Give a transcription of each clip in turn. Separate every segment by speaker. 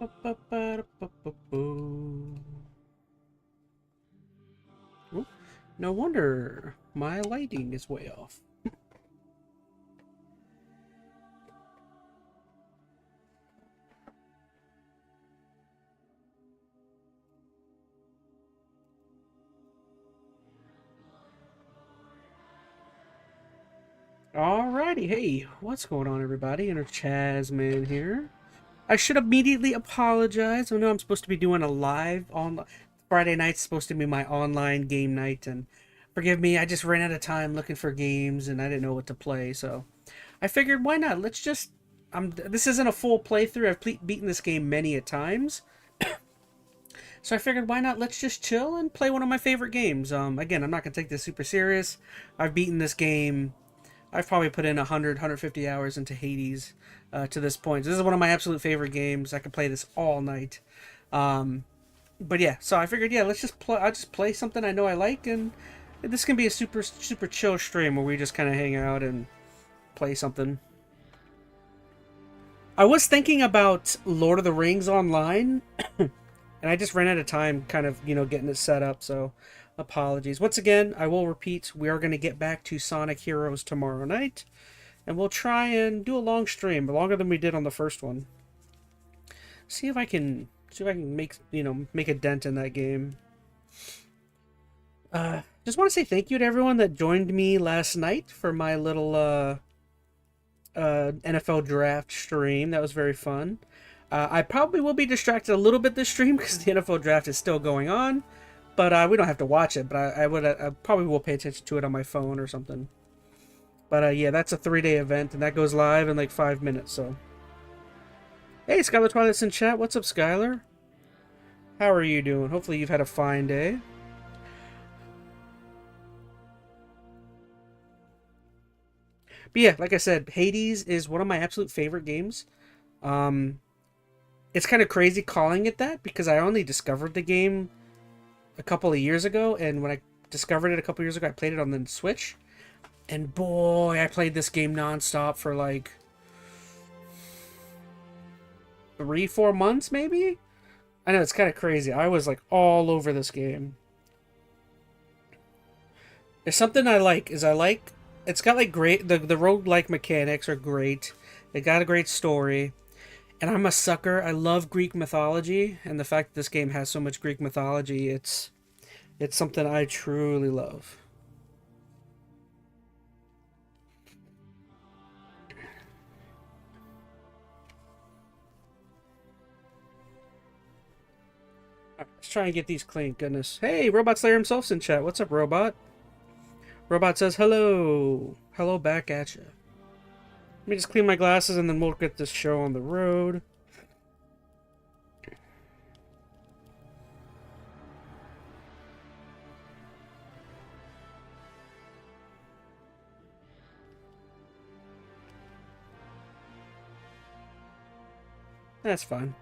Speaker 1: Oop, no wonder my lighting is way off. Alrighty, hey, what's going on, everybody? EnteR ChazmaN's here. I should immediately apologize. I know I'm supposed to be doing a live on Friday night's supposed to be my online game night, and forgive me, I just ran out of time looking for games and I didn't know what to play, so I figured why not? Let's just this isn't a full playthrough. I've beaten this game many a times. So I figured why not let's just chill and play one of my favorite games. Again, I'm not going to take this super serious. I've beaten this game. I've probably put in 150 hours into Hades to this point. This is one of my absolute favorite games. I could play this all night. But yeah, so I figured, yeah, let's just play. I'll just play something I know I like, and this can be a super chill stream where we just kind of hang out and play something. I was thinking about Lord of the Rings Online, and I just ran out of time kind of, getting it set up, so apologies. Once again, I will repeat, we are going to get back to Sonic Heroes tomorrow night, and we'll try and do a long stream, longer than we did on the first one. See if I can make, make a dent in that game. Just want to say thank you to everyone that joined me last night for my little NFL draft stream. That was very fun. I probably will be distracted a little bit this stream because the NFL draft is still going on. But we don't have to watch it, but I probably will pay attention to it on my phone or something. But yeah, that's a 3-day event, and that goes live in like 5 minutes, so. Hey, Skylar Twilight's in chat. What's up, Skylar? How are you doing? Hopefully you've had a fine day. But yeah, like I said, Hades is one of my absolute favorite games. It's kind of crazy calling it that, because I only discovered the game a couple of years ago, and when I discovered it a couple of years ago, I played it on the Switch, and boy, I played this game nonstop for like 3-4 months, maybe. I know, it's kind of crazy. I was like all over this game. There's something I like, it's got like great, the roguelike mechanics are great. It got a great story. And I'm a sucker. I love Greek mythology, and the fact that this game has so much Greek mythology, it's something I truly love. Alright, let's try and get these clean. Goodness. Hey, Robot Slayer himself's in chat. What's up, Robot? Robot says hello. Hello back at you. Let me just clean my glasses and then we'll get this show on the road. That's fine.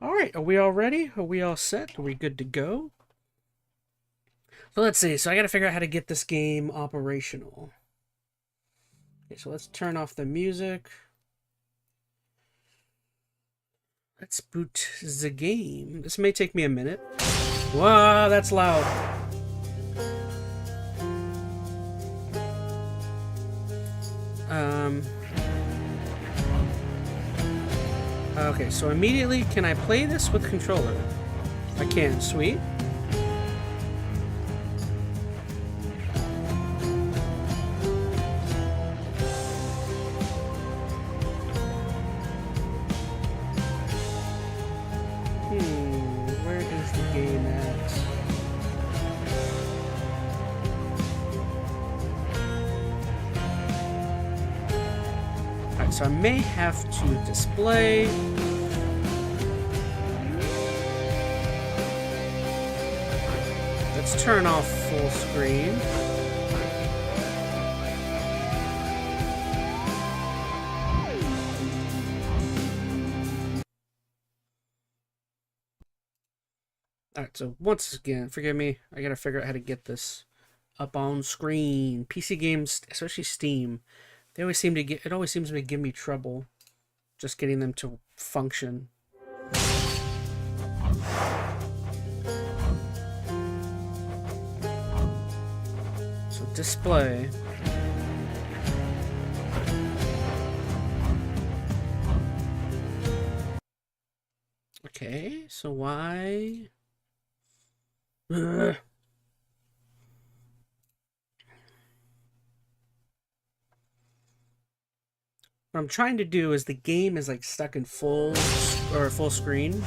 Speaker 1: Alright, are we all ready? Are we all set? Are we good to go? So let's see. So I gotta figure out how to get this game operational. Okay, so let's turn off the music. Let's boot the game. This may take me a minute. Wow, that's loud. Okay, so immediately, can I play this with controller? I can, sweet. Where is the game at? Alright, so I may have to display. Let's turn off full screen. Alright, so once again, forgive me, I gotta figure out how to get this up on screen. PC games, especially Steam, they always seem to get, it always seems to give me trouble just getting them to function. So display. Okay, so why? Ugh. What I'm trying to do is the game is like stuck in full screen.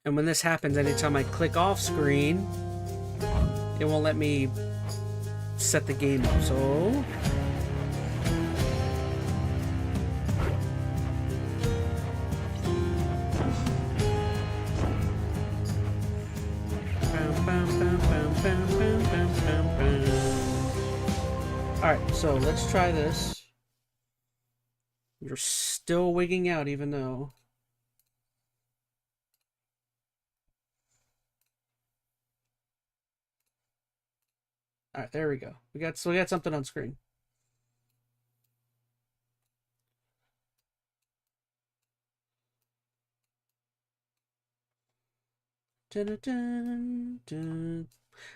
Speaker 1: And when this happens, anytime I click off screen, it won't let me set the game up. So alright, so let's try this. You're still wigging out even though. Alright, there we go. We got something on screen. Dun, dun, dun.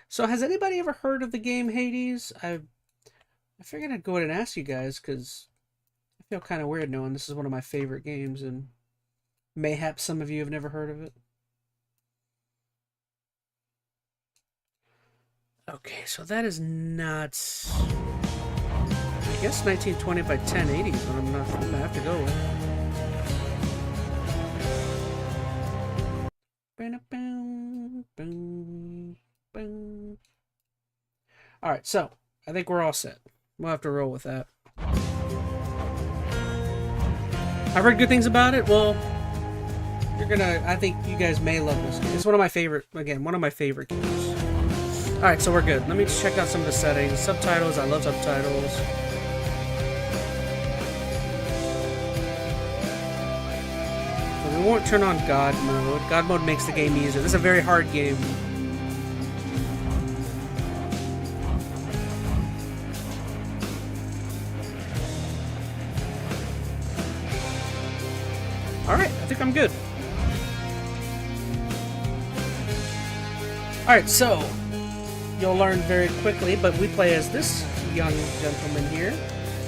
Speaker 1: So has anybody ever heard of the game Hades? I figured I'd go ahead and ask you guys because I feel kind of weird knowing this is one of my favorite games and mayhaps some of you have never heard of it. Okay, so that is not... I guess 1920 by 1080 is what I'm gonna have to go with. Alright, so I think we're all set. We'll have to roll with that. I've heard good things about it. Well, I think you guys may love this game. It's one of my favorite, again, one of my favorite games. Alright, so we're good. Let me just check out some of the settings. Subtitles, I love subtitles. So we won't turn on God mode. God mode makes the game easier. This is a very hard game. Alright, I think I'm good. Alright, so you'll learn very quickly, but we play as this young gentleman here.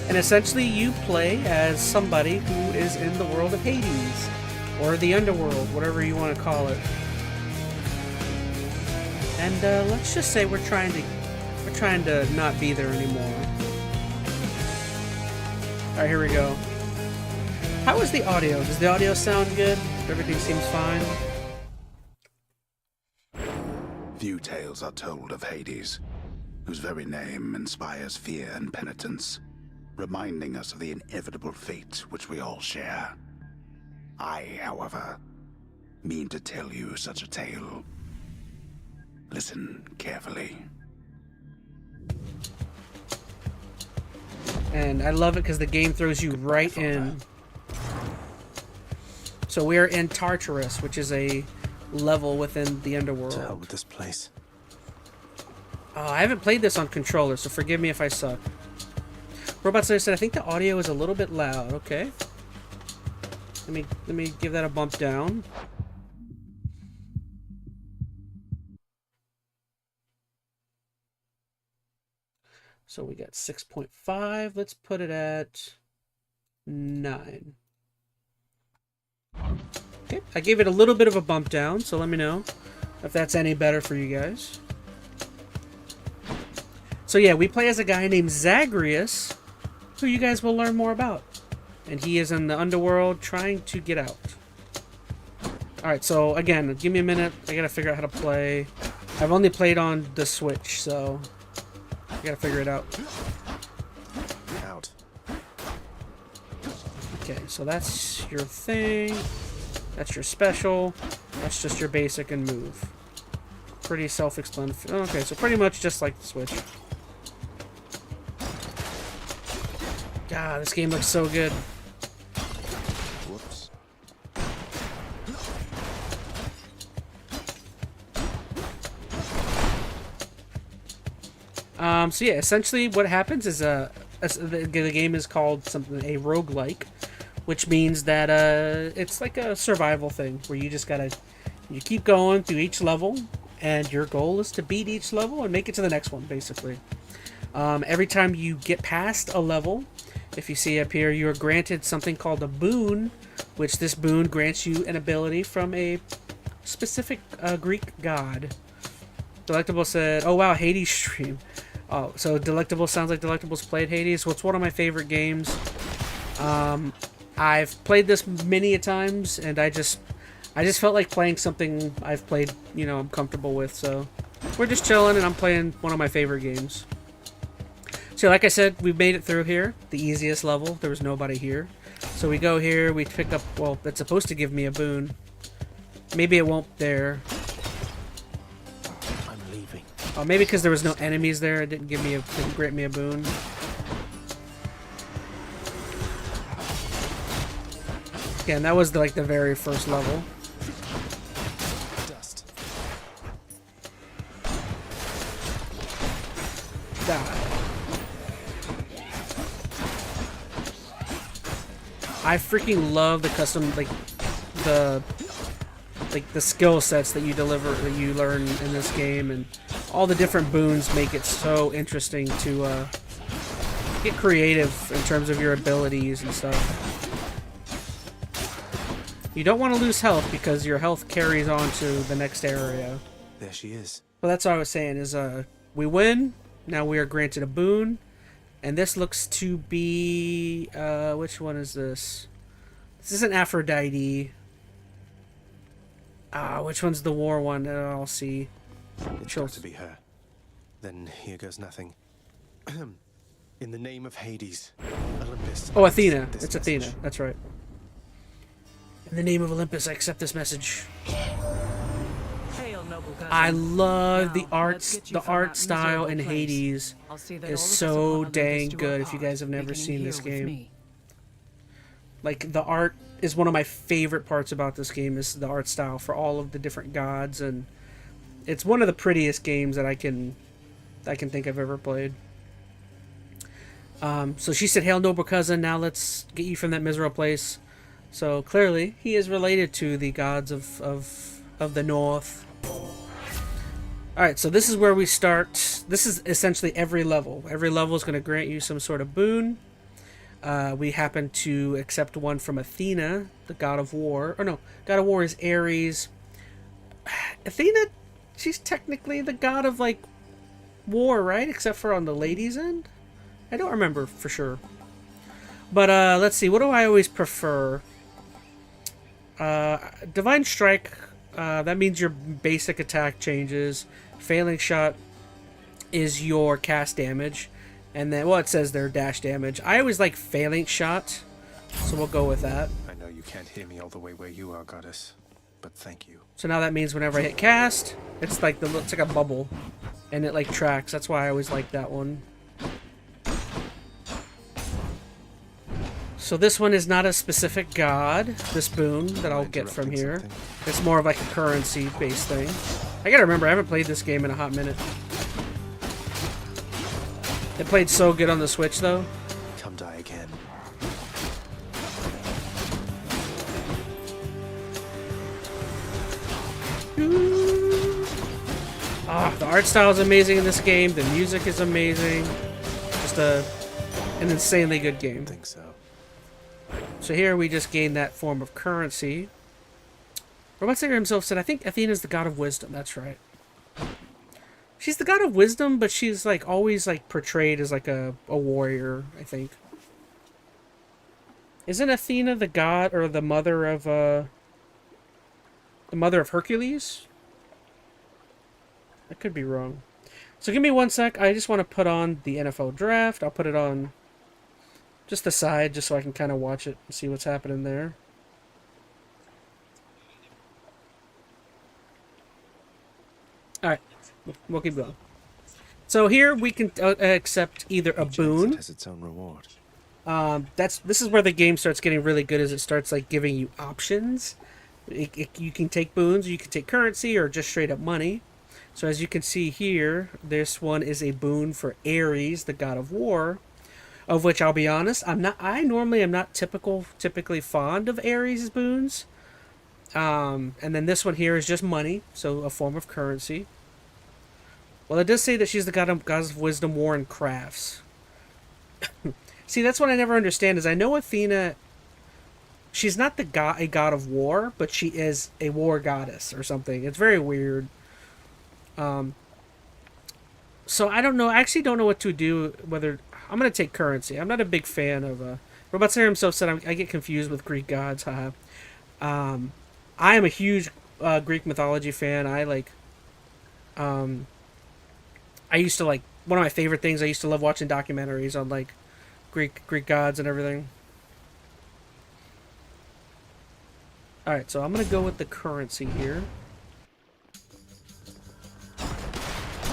Speaker 1: And essentially you play as somebody who is in the world of Hades. Or the underworld, whatever you want to call it. And let's just say we're trying to not be there anymore. Alright, here we go. How is the audio? Does the audio sound good? Everything seems fine?
Speaker 2: Few tales are told of Hades, whose very name inspires fear and penitence, reminding us of the inevitable fate which we all share. I, however, mean to tell you such a tale. Listen carefully.
Speaker 1: And I love it because the game throws you right in. So we are in Tartarus, which is a level within the underworld.
Speaker 3: To hell with this place.
Speaker 1: Oh, I haven't played this on controller, so forgive me if I suck. Robot Slayer said, I think the audio is a little bit loud. Okay. Let me give that a bump down. So we got 6.5. Let's put it at 9. Okay, I gave it a little bit of a bump down, so let me know if that's any better for you guys. So yeah, we play as a guy named Zagreus, who you guys will learn more about. And he is in the underworld trying to get out. Alright, so again, give me a minute. I gotta figure out how to play. I've only played on the Switch, so I gotta figure it out. Okay, so that's your thing. That's your special. That's just your basic and move. Pretty self-explanatory. Okay, so pretty much just like the Switch. God, this game looks so good.
Speaker 3: Whoops.
Speaker 1: So yeah, essentially what happens is the game is called something a roguelike, which means that it's like a survival thing where you just gotta you keep going through each level, and your goal is to beat each level and make it to the next one, basically. Every time you get past a level, if you see up here, you are granted something called a boon, which this boon grants you an ability from a specific Greek god. Delectable said, "Oh wow, Hades stream." Oh, so Delectable sounds like Delectable's played Hades. Well, it's one of my favorite games. I've played this many a times, and I just felt like playing something I've played, you know, I'm comfortable with. So we're just chilling, and I'm playing one of my favorite games. So like I said, we've made it through here, the easiest level. There was nobody here. So we go here, we pick up, well, it's supposed to give me a boon. Maybe it won't there.
Speaker 3: I'm leaving.
Speaker 1: Oh, maybe because there was no enemies there, it didn't grant me a boon. Again, that was like the very first level.
Speaker 3: Dust.
Speaker 1: Die. I freaking love the custom, like the skill sets that you learn in this game, and all the different boons make it so interesting to get creative in terms of your abilities and stuff. You don't want to lose health because your health carries on to the next area.
Speaker 3: There she is.
Speaker 1: Well, that's what I was saying is we win, now we are granted a boon, and this looks to be which one is this? This isn't Aphrodite. Which one's the war one? I'll see.
Speaker 3: It's got to be her. Then here goes nothing. In the name of Hades, Olympus.
Speaker 1: Oh, Athena.
Speaker 3: This
Speaker 1: It's
Speaker 3: message.
Speaker 1: Athena. That's right. In the name of Olympus, I accept this message.
Speaker 4: Hail, noble cousin.
Speaker 1: I love the
Speaker 4: Now,
Speaker 1: art,
Speaker 4: let's get you
Speaker 1: the
Speaker 4: from
Speaker 1: art
Speaker 4: that
Speaker 1: style in
Speaker 4: miserable place.
Speaker 1: Hades
Speaker 4: I'll see that
Speaker 1: is
Speaker 4: all of us
Speaker 1: so
Speaker 4: upon Olympus
Speaker 1: dang
Speaker 4: do our
Speaker 1: good. If you
Speaker 4: part,
Speaker 1: guys have never
Speaker 4: beginning
Speaker 1: seen
Speaker 4: here
Speaker 1: this
Speaker 4: with
Speaker 1: game,
Speaker 4: me.
Speaker 1: like the art is one of my favorite parts about this game is the art style for all of the different gods, and it's one of the prettiest games that I can think I've ever played. So she said, "Hail, noble cousin. Now let's get you from that miserable place." So clearly, he is related to the gods of the north. All right, so this is where we start. This is essentially every level. Every level is going to grant you some sort of boon. We happen to accept one from Athena, the god of war. Or no, god of war is Ares. Athena, she's technically the god of, like, war, right? Except for on the ladies' end? I don't remember for sure. But, let's see. What do I always prefer? Divine Strike, that means your basic attack changes. Failing Shot is your cast damage. And then, well, it says there, dash damage. I always like Failing Shot, so we'll go with that.
Speaker 3: I know you can't hear me all the way where you are, goddess, but thank you.
Speaker 1: So now that means whenever I hit cast, it's like it's like a bubble, and it like tracks. That's why I always like that one. So this one is not a specific god, this boon that I'll get from here.
Speaker 3: Something?
Speaker 1: It's more of like a currency-based thing. I gotta remember, I haven't played this game in a hot minute. It played so good on the Switch, though.
Speaker 3: Come die again.
Speaker 1: The art style is amazing in this game. The music is amazing. Just an insanely good game.
Speaker 3: I think so.
Speaker 1: So here we just gain that form of currency. Robot Sayer himself said, I think Athena is the god of wisdom. That's right. She's the god of wisdom, but she's like always like portrayed as like a warrior, I think. Isn't Athena the god or the mother of Hercules? I could be wrong. So give me one sec. I just want to put on the NFL draft. I'll put it on just the side just so I can kind of watch it and see what's happening there. Alright, we'll keep going. So here we can accept either a
Speaker 3: Each
Speaker 1: boon.
Speaker 3: exit has its own reward.
Speaker 1: This is where the game starts getting really good, as it starts like giving you options. You can take boons, or you can take currency, or just straight up money. So as you can see here, this one is a boon for Ares, the god of war. of which I'll be honest, I normally am not typically fond of Ares' boons. And then this one here is just money, so a form of currency. Well, it does say that she's the goddess of wisdom, war, and crafts. See, that's what I never understand, is I know Athena, she's not a god of war, but she is a war goddess or something. It's very weird. So I don't know. I actually don't know what to do, whether... I'm going to take currency. I'm not a big fan of... Robatzer himself said I get confused with Greek gods. Haha. I am a huge Greek mythology fan. I used to like... One of my favorite things, I used to love watching documentaries on, like, Greek gods and everything. Alright, so I'm going to go with the currency here.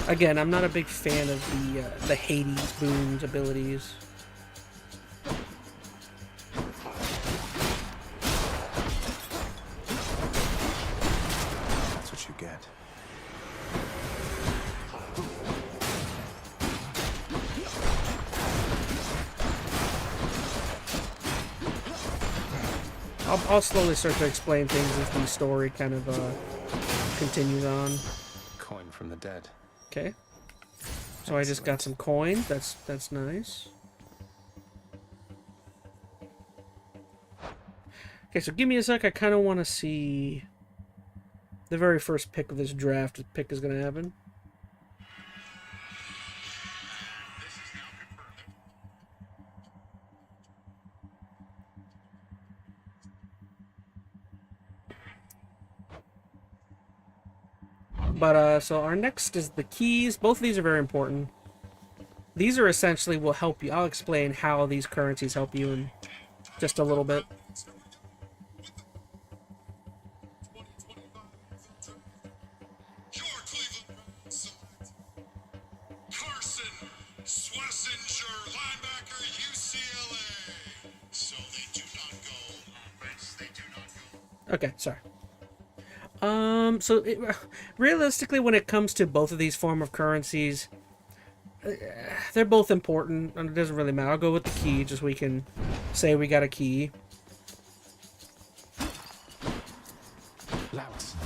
Speaker 1: Again, I'm not a big fan of the Hades boons abilities.
Speaker 3: That's what you get.
Speaker 1: I'll slowly start to explain things as the story kind of continues on.
Speaker 3: Coin from the dead.
Speaker 1: Okay. So I just got some coin. That's nice. Okay, so give me a sec. I kind of want to see the very first pick of this draft. Pick is going to happen. But, so our next is the keys. Both of these are very important. These are essentially will help you. I'll explain how these currencies help you in just a little bit. Okay, sorry. So realistically, when it comes to both of these form of currencies, they're both important, and it doesn't really matter. I'll go with the key, just so we can say we got a key.
Speaker 3: Louts.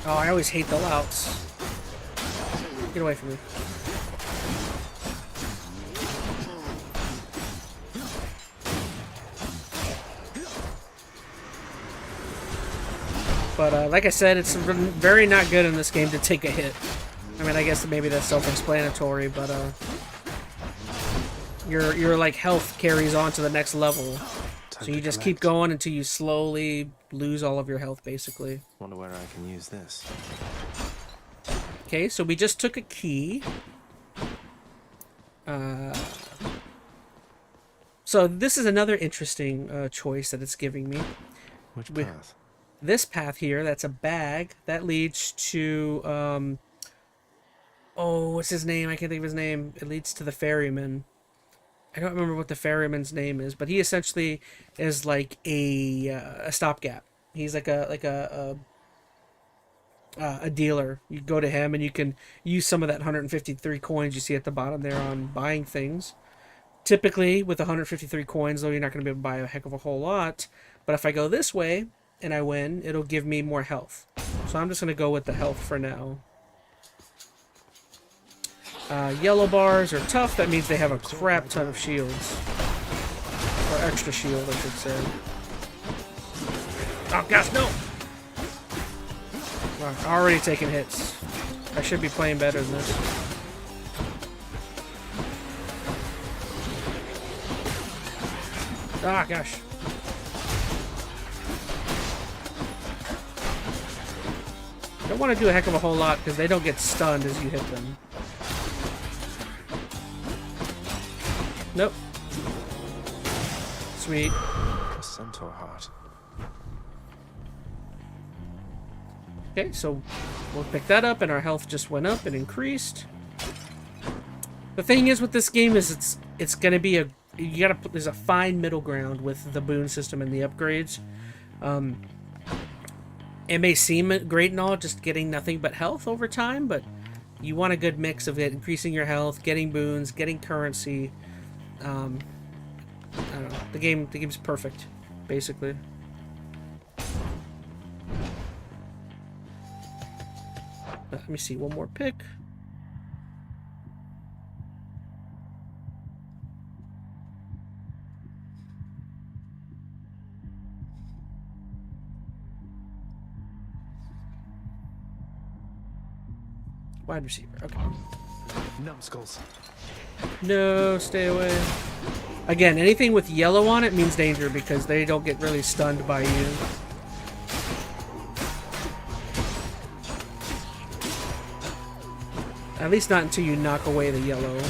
Speaker 1: Oh, I always hate the louts. Get away from me. But like I said, it's very not good in this game to take a hit. I mean, I guess maybe that's self-explanatory, but your like health carries on to the next level, so you just keep going until you slowly lose all of your health, basically.
Speaker 3: Wonder where I can use this.
Speaker 1: Okay, so we just took a key. So this is another interesting choice that it's giving me.
Speaker 3: Which path?
Speaker 1: This path here, that's a bag that leads to oh, what's his name? I can't think of his name. It leads to the ferryman. I don't remember what the ferryman's name is, but he essentially is like a stopgap. He's like a dealer. You go to him and you can use some of that 153 coins you see at the bottom there on buying things. Typically, with 153 coins, though, you're not going to be able to buy a heck of a whole lot. But if I go this way and I win, it'll give me more health. So I'm just going to go with the health for now. Yellow bars are tough. That means they have a crap ton of shields. Or extra shield, I should say. Oh, gosh, no! Well, already taking hits. I should be playing better than this. Ah, gosh. Don't want to do a heck of a whole lot because they don't get stunned as you hit them. Nope. Sweet.
Speaker 3: A centaur heart.
Speaker 1: Okay, so we'll pick that up, and our health just went up and increased. The thing is with this game is it's gonna be there's a fine middle ground with the boon system and the upgrades. It may seem great and all, just getting nothing but health over time, but You want a good mix of it, increasing your health, getting boons, getting currency. I don't know. The game's perfect, basically. Let me see, one more pick. Wide receiver, okay.
Speaker 3: Numbskulls.
Speaker 1: No, stay away. Again, anything with yellow on it means danger because they don't get really stunned by you. At least not until you knock away the yellow.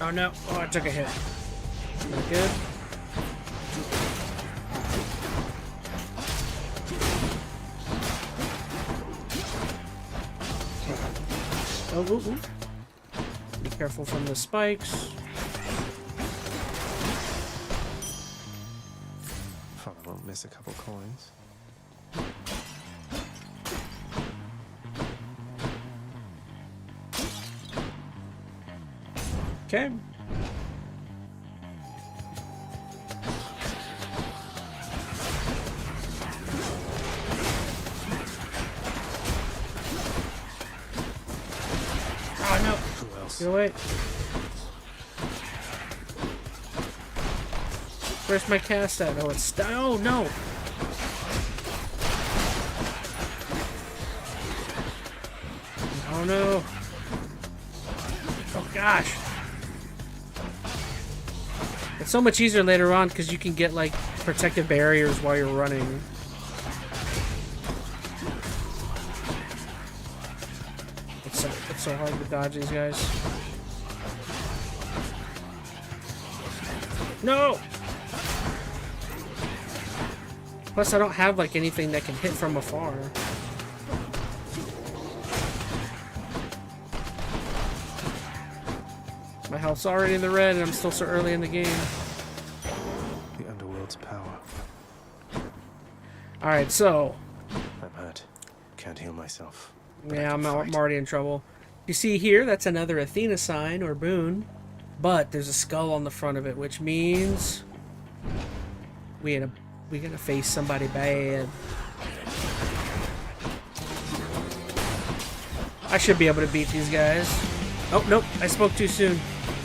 Speaker 1: Oh no, oh I took a hit. Not good. Oh, ooh, ooh. Be careful from the spikes.
Speaker 3: Thought I won't miss a couple coins.
Speaker 1: Okay. Oh no!
Speaker 3: Who else?
Speaker 1: Get away! Where's my cast at? Oh, it's oh no! Oh no! Oh gosh! It's so much easier later on because you can get like protective barriers while you're running. It's so hard to dodge these guys. No! Plus I don't have like anything that can hit from afar. My health's already in the red and I'm still so early in the game.
Speaker 3: The underworld's power.
Speaker 1: Alright, so...
Speaker 3: I'm hurt. Can't heal myself.
Speaker 1: Yeah, I'm already in trouble. You see here, that's another Athena sign or boon. But there's a skull on the front of it, which means... we're gonna face somebody bad. I should be able to beat these guys. Oh, nope, I spoke too soon.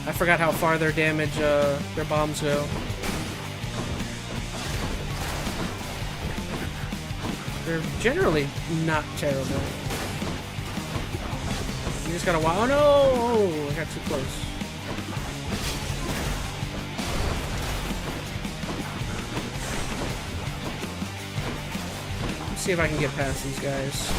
Speaker 1: I forgot how far their damage, their bombs go. They're generally not terrible. You just gotta oh no! Oh, I got too close. Let's see if I can get past these guys.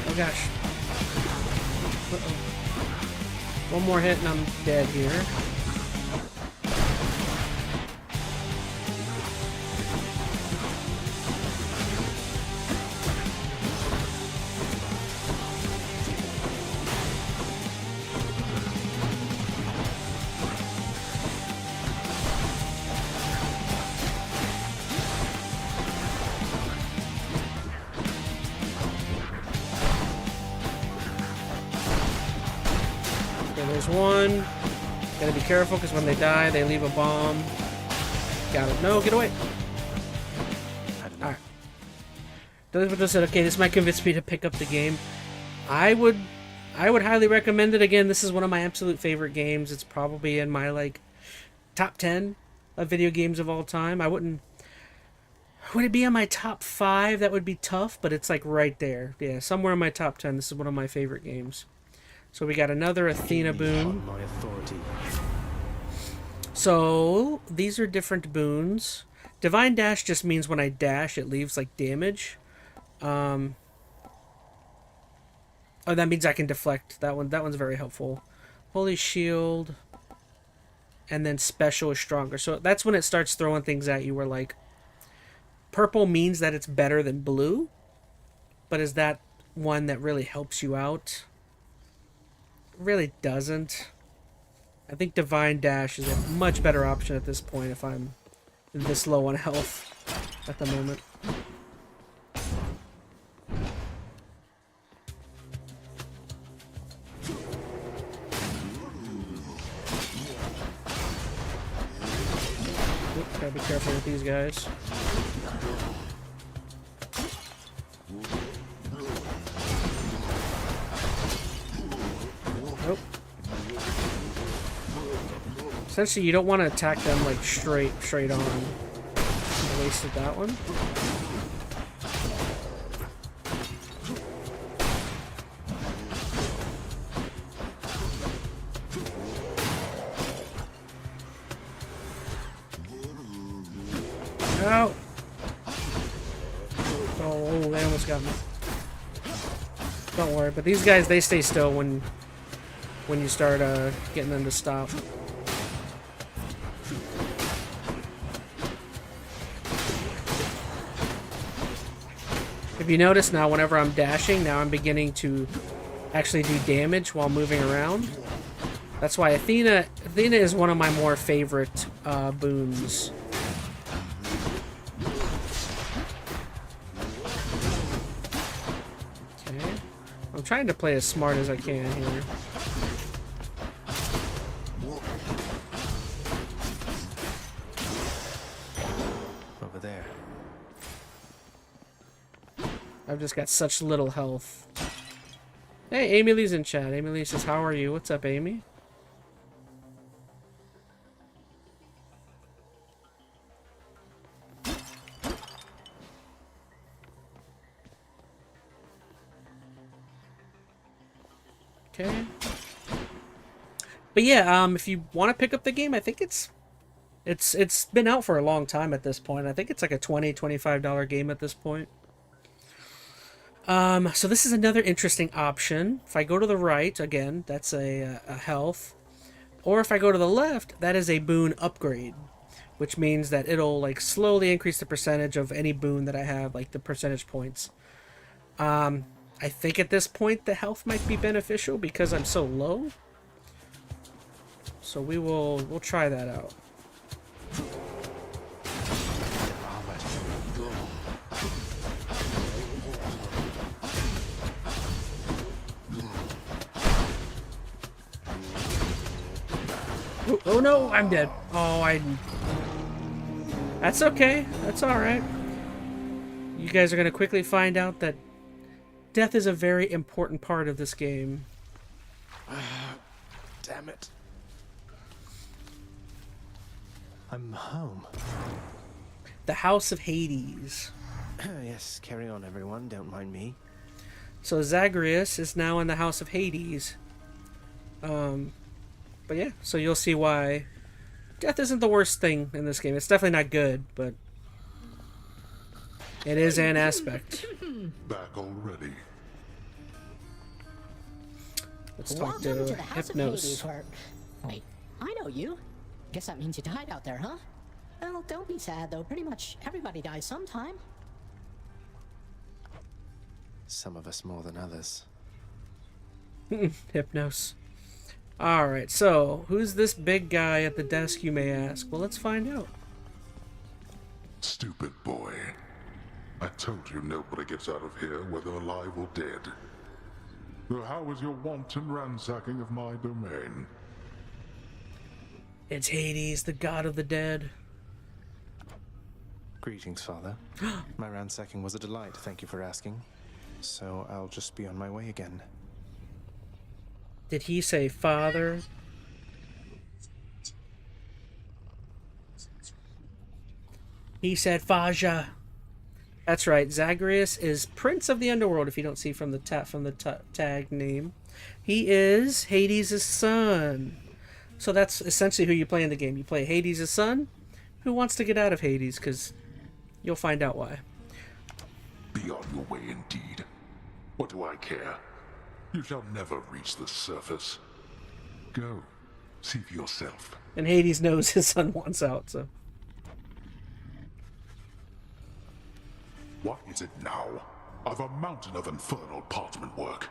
Speaker 1: Oh gosh. Uh-oh. One more hit and I'm dead here. There's one. Gotta be careful because when they die, they leave a bomb. Got it. No, get away. Alright. Deliver said, okay, this might convince me to pick up the game. I would highly recommend it. Again, this is one of my absolute favorite games. It's probably in my like top 10 of video games of all time. Would it be in my top 5? That would be tough, but it's like right there. Yeah, somewhere in my top 10. This is one of my favorite games. So we got another Athena boon.
Speaker 3: My authority.
Speaker 1: So these are different boons. Divine Dash just means when I dash, it leaves like damage. Oh, that means I can deflect. That one's very helpful. Holy shield. And then special is stronger. So that's when it starts throwing things at you where, like, purple means that it's better than blue. But is that one that really helps you out? It really doesn't. I think Divine Dash is a much better option at this point if I'm this low on health at the moment. Oop, gotta be careful with these guys. Nope. Essentially, you don't want to attack them like straight on. I wasted that one. No! Oh, they almost got me. Don't worry, but these guys, they stay still when you start getting them to stop. If you notice now, whenever I'm dashing, now I'm beginning to actually do damage while moving around. That's why Athena is one of my more favorite boons. Okay. I'm trying to play as smart as I can here.
Speaker 3: Over there.
Speaker 1: I've just got such little health. Hey, Amy Lee's in chat. Amy Lee says, how are you? What's up, Amy? Okay. But yeah, if you want to pick up the game, I think it's been out for a long time at this point. I think it's like a $20-25 game at this point. So this is another interesting option. If I go to the right, again, that's a health. Or if I go to the left, that is a boon upgrade. Which means that it'll, like, slowly increase the percentage of any boon that I have, like the percentage points. I think at this point the health might be beneficial because I'm so low. So we'll try that out. Oh no, I'm dead. Oh, That's okay. That's alright. You guys are going to quickly find out that death is a very important part of this game.
Speaker 3: Damn it. I'm home.
Speaker 1: The House of Hades.
Speaker 3: Yes, carry on, everyone. Don't mind me.
Speaker 1: So Zagreus is now in the House of Hades. But yeah, so you'll see why death isn't the worst thing in this game. It's definitely not good, but it is an aspect.
Speaker 2: Back already.
Speaker 1: Let's talk
Speaker 5: Welcome
Speaker 1: to
Speaker 5: the House of
Speaker 1: Hypnos.
Speaker 5: Hades, where... Wait, I know you. Guess that means you died out there, huh? Well, don't be sad, though. Pretty much everybody dies sometime.
Speaker 3: Some of us more than others.
Speaker 1: Hypnos. Alright, so who's this big guy at the desk, you may ask? Well, let's find out.
Speaker 2: Stupid boy. I told you nobody gets out of here, whether alive or dead. So how was your wanton ransacking of my domain?
Speaker 1: It's Hades, the god of the dead.
Speaker 3: Greetings, Father. My ransacking was a delight, thank you for asking. So I'll just be on my way again.
Speaker 1: Did he say father? He said Faja. That's right. Zagreus is Prince of the Underworld. If you don't see from the tag name, he is Hades' son. So that's essentially who you play in the game. You play Hades' son, who wants to get out of Hades, because you'll find out why.
Speaker 2: Be on your way indeed. What do I care?
Speaker 6: You shall never reach the surface. Go, see for yourself.
Speaker 1: And Hades knows his son wants out, so.
Speaker 6: What is it now? I've a mountain of infernal parchment work.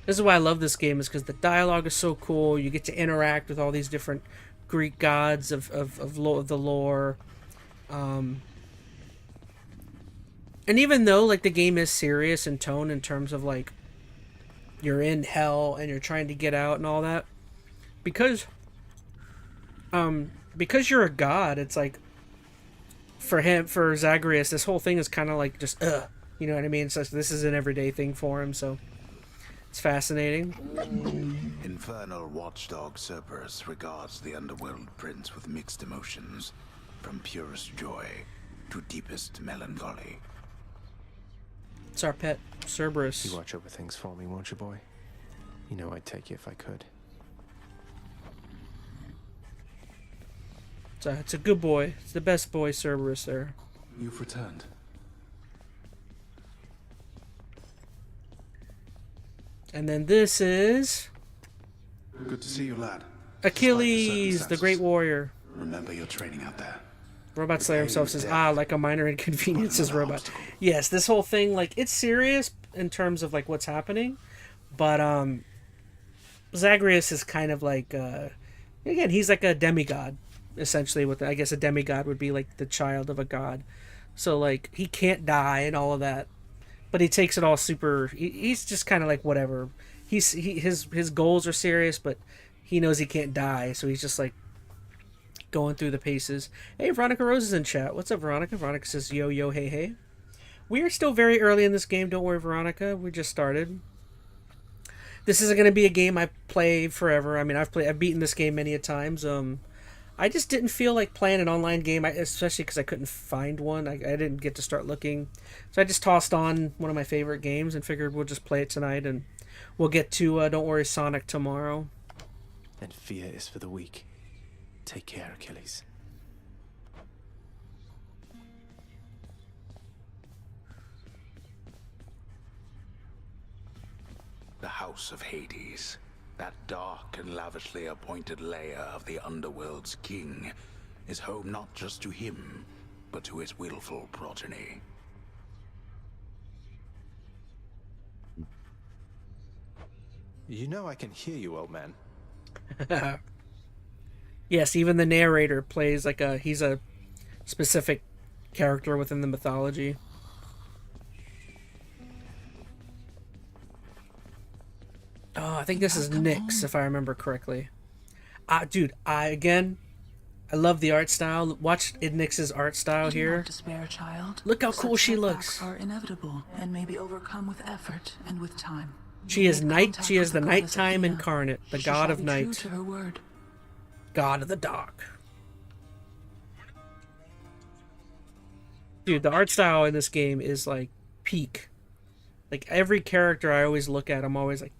Speaker 1: This is why I love this game, is because the dialogue is so cool. You get to interact with all these different Greek gods of the lore. And even though, like, the game is serious in tone in terms of, like, you're in hell and you're trying to get out and all that, because you're a god, it's like, for Zagreus, this whole thing is kind of like just, you know what I mean? So this is an everyday thing for him, so it's fascinating.
Speaker 2: Infernal watchdog Cerberus regards the underworld prince with mixed emotions, from purest joy to deepest melancholy.
Speaker 1: It's our pet, Cerberus.
Speaker 3: You watch over things for me, won't you, boy? You know I'd take you if I could.
Speaker 1: It's a good boy. It's the best boy, Cerberus, there.
Speaker 3: You've returned.
Speaker 1: And then this is
Speaker 2: Good to see you, lad.
Speaker 1: Achilles, the great warrior.
Speaker 2: Remember your training out there.
Speaker 1: Robot Slayer himself says, like a minor inconvenience, says Robot. Yes, this whole thing, like, it's serious in terms of, like, what's happening. But, Zagreus is kind of like, again, he's like a demigod, essentially. I guess a demigod would be, like, the child of a god. So, like, he can't die and all of that. But he takes it all super... He's just kind of like, whatever. His goals are serious, but he knows he can't die. So he's just, like, going through the paces. Hey, Veronica Rose is in chat. What's up, Veronica? Veronica says, yo, yo, hey, hey. We are still very early in this game. Don't worry, Veronica. We just started. This isn't going to be a game I play forever. I mean, I've beaten this game many a times. I just didn't feel like playing an online game, especially because I couldn't find one. I didn't get to start looking. So I just tossed on one of my favorite games and figured we'll just play it tonight, and we'll get to Don't Worry Sonic tomorrow.
Speaker 3: And fear is for the weak. Take care, Achilles.
Speaker 2: The House of Hades. That dark and lavishly appointed lair of the underworld's king is home not just to him, but to his willful progeny.
Speaker 3: You know I can hear you, old man.
Speaker 1: Yes, even the narrator plays like he's a specific character within the mythology. Oh, I think this is Nyx, if I remember correctly. Dude, I love the art style. Watch Nyx's art style here.
Speaker 7: Do not despair, child.
Speaker 1: Look how cool
Speaker 7: Such
Speaker 1: she
Speaker 7: setbacks
Speaker 1: looks.
Speaker 7: are inevitable and may be overcome with effort and with time.
Speaker 1: She is
Speaker 7: Make
Speaker 1: She is
Speaker 7: contact
Speaker 1: the
Speaker 7: with goddess
Speaker 1: nighttime
Speaker 7: Athena.
Speaker 1: incarnate, the
Speaker 7: She
Speaker 1: god
Speaker 7: shall
Speaker 1: of
Speaker 7: be
Speaker 1: night,
Speaker 7: true to her word.
Speaker 1: god of the dark. Dude, the art style in this game is like peak. Like every character I always look at, I'm always like,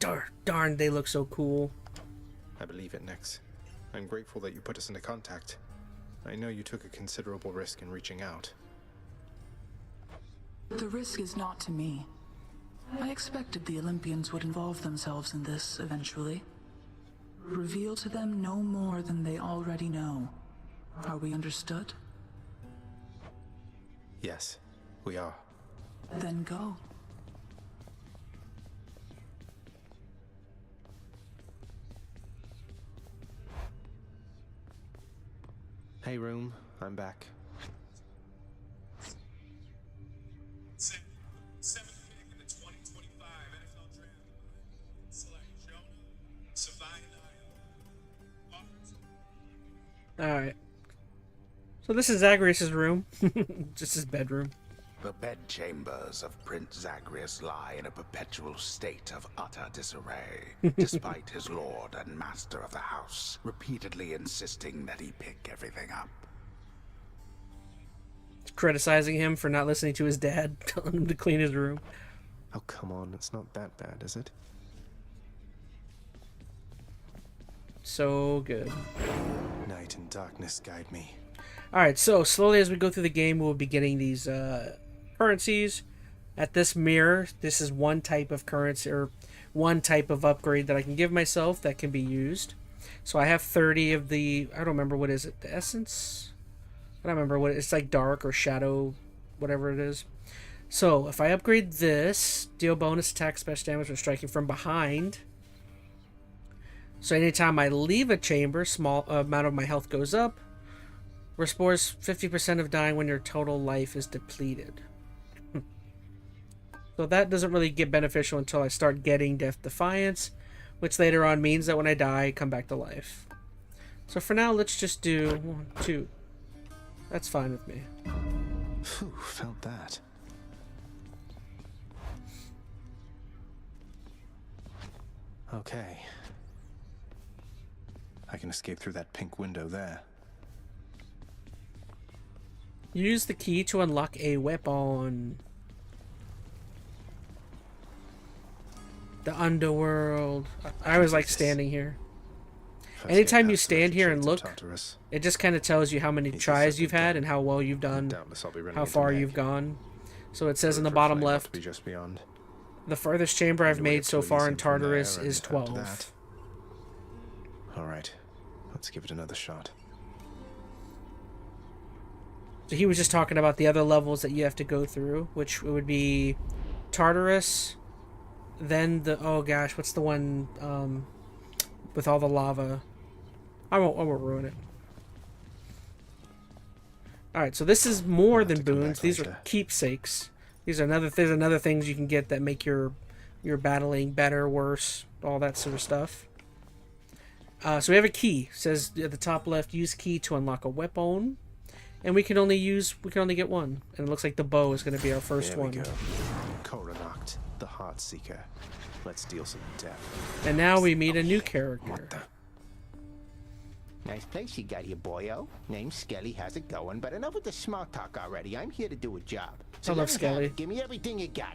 Speaker 1: darn, they look so cool.
Speaker 3: I believe it, Nyx. I'm grateful that you put us into contact. I know you took a considerable risk in reaching out.
Speaker 7: The risk is not to me. I expected the Olympians would involve themselves in this eventually. Reveal to them no more than they already know. Are we understood?
Speaker 3: Yes, we are.
Speaker 7: Then go.
Speaker 3: Hey, room. I'm back.
Speaker 8: Seventh pick in the 2025 NFL Draft. Select Jonah, Savannah.
Speaker 1: Alright. So this is Zagreus' room. Just his bedroom.
Speaker 2: The bedchambers of Prince Zagreus lie in a perpetual state of utter disarray, despite his lord and master of the house repeatedly insisting that he pick everything up.
Speaker 1: Criticizing him for not listening to his dad, telling him to clean his room.
Speaker 3: Oh, come on. It's not that bad, is it?
Speaker 1: So good.
Speaker 3: Night and darkness guide me.
Speaker 1: Alright, so slowly as we go through the game, we'll be getting these currencies. At this mirror, this is one type of currency or one type of upgrade that I can give myself that can be used. So I have 30 of the, I don't remember what is it, the essence? I don't remember what it's like, dark or shadow, whatever it is. So if I upgrade this, deal bonus attack special damage when striking from behind. So anytime I leave a chamber, small amount of my health goes up. Restores 50% of dying when your total life is depleted. So that doesn't really get beneficial until I start getting Death Defiance, which later on means that when I die, I come back to life. So for now, let's just do 1, 2. That's fine with me.
Speaker 3: Phew, felt that. Okay. I can escape through that pink window there.
Speaker 1: Use the key to unlock a weapon. The underworld. I always like standing here. Anytime you stand here and look, it just kind of tells you how many tries you've had and how well you've done, how far you've gone. So it says in the bottom left, the farthest chamber I've made so far in Tartarus is 12.
Speaker 3: Alright, let's give it another shot.
Speaker 1: So he was just talking about the other levels that you have to go through, which would be Tartarus, then the, oh gosh, what's the one with all the lava? I won't ruin it. Alright, so this is more than boons. These are keepsakes. These are there's another things you can get that make your battling better, worse, all that sort of stuff. So we have a key. It says at the top left, use key to unlock a weapon. And we can only get one. And it looks like the bow is going to be our first one.
Speaker 3: There we go. Koranacht, the Heart Seeker. Let's deal some death.
Speaker 1: And now we meet a new character.
Speaker 9: Nice place you got here, boyo. Name's Skelly. How's it going? But enough with the small talk already. I'm here to do a job. So
Speaker 1: I love Skelly.
Speaker 9: Give me everything you got.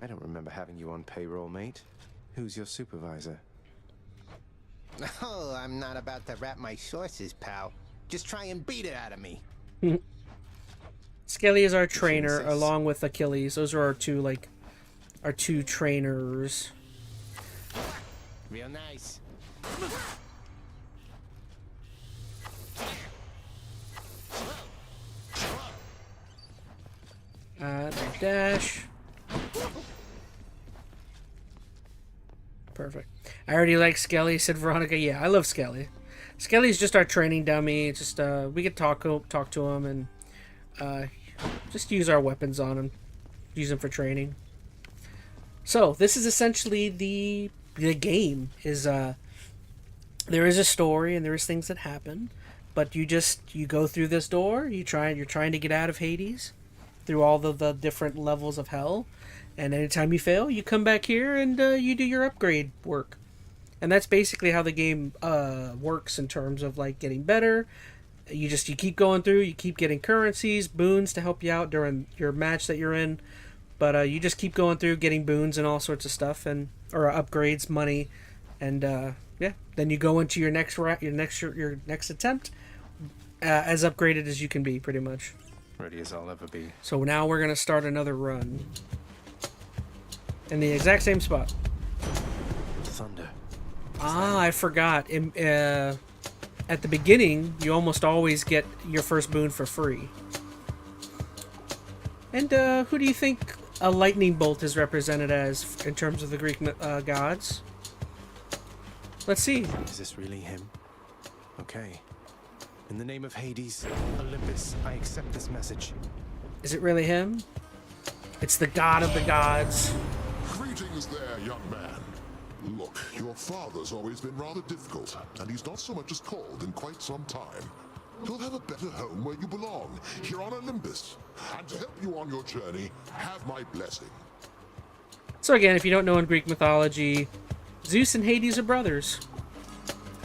Speaker 3: I don't remember having you on payroll, mate. Who's your supervisor?
Speaker 9: Oh, I'm not about to wrap my sources, pal. Just try and beat it out of me.
Speaker 1: Skelly is our trainer, along with Achilles. Those are our two trainers.
Speaker 9: Real nice.
Speaker 1: Dash. Perfect. I already like Skelly, said Veronica. Yeah, I love Skelly. Skelly's just our training dummy. It's just we could talk to him and just use our weapons on him. Use them for training. So this is essentially the game. Is there is a story and there is things that happen, but you go through this door. You're trying to get out of Hades through all the different levels of hell. And anytime you fail, you come back here and you do your upgrade work. And that's basically how the game works in terms of like getting better. You keep going through, you keep getting currencies, boons to help you out during your match that you're in. But you just keep going through, getting boons and all sorts of stuff, or upgrades, money, and yeah. Then you go into your next attempt as upgraded as you can be, pretty much.
Speaker 3: Ready as I'll ever be.
Speaker 1: So now we're gonna start another run. In the exact same spot.
Speaker 3: Thunder.
Speaker 1: I forgot. At the beginning, you almost always get your first boon for free. And who do you think a lightning bolt is represented as in terms of the Greek gods? Let's see.
Speaker 3: Is this really him? Okay. In the name of Hades, Olympus, I accept this message.
Speaker 1: Is it really him? It's the god of the gods.
Speaker 6: Greetings there, young man. Look, your father's always been rather difficult, and he's not so much as called in quite some time. You'll have a better home where you belong, here on Olympus. And to help you on your journey, have my blessing.
Speaker 1: So again, if you don't know in Greek mythology, Zeus and Hades are brothers.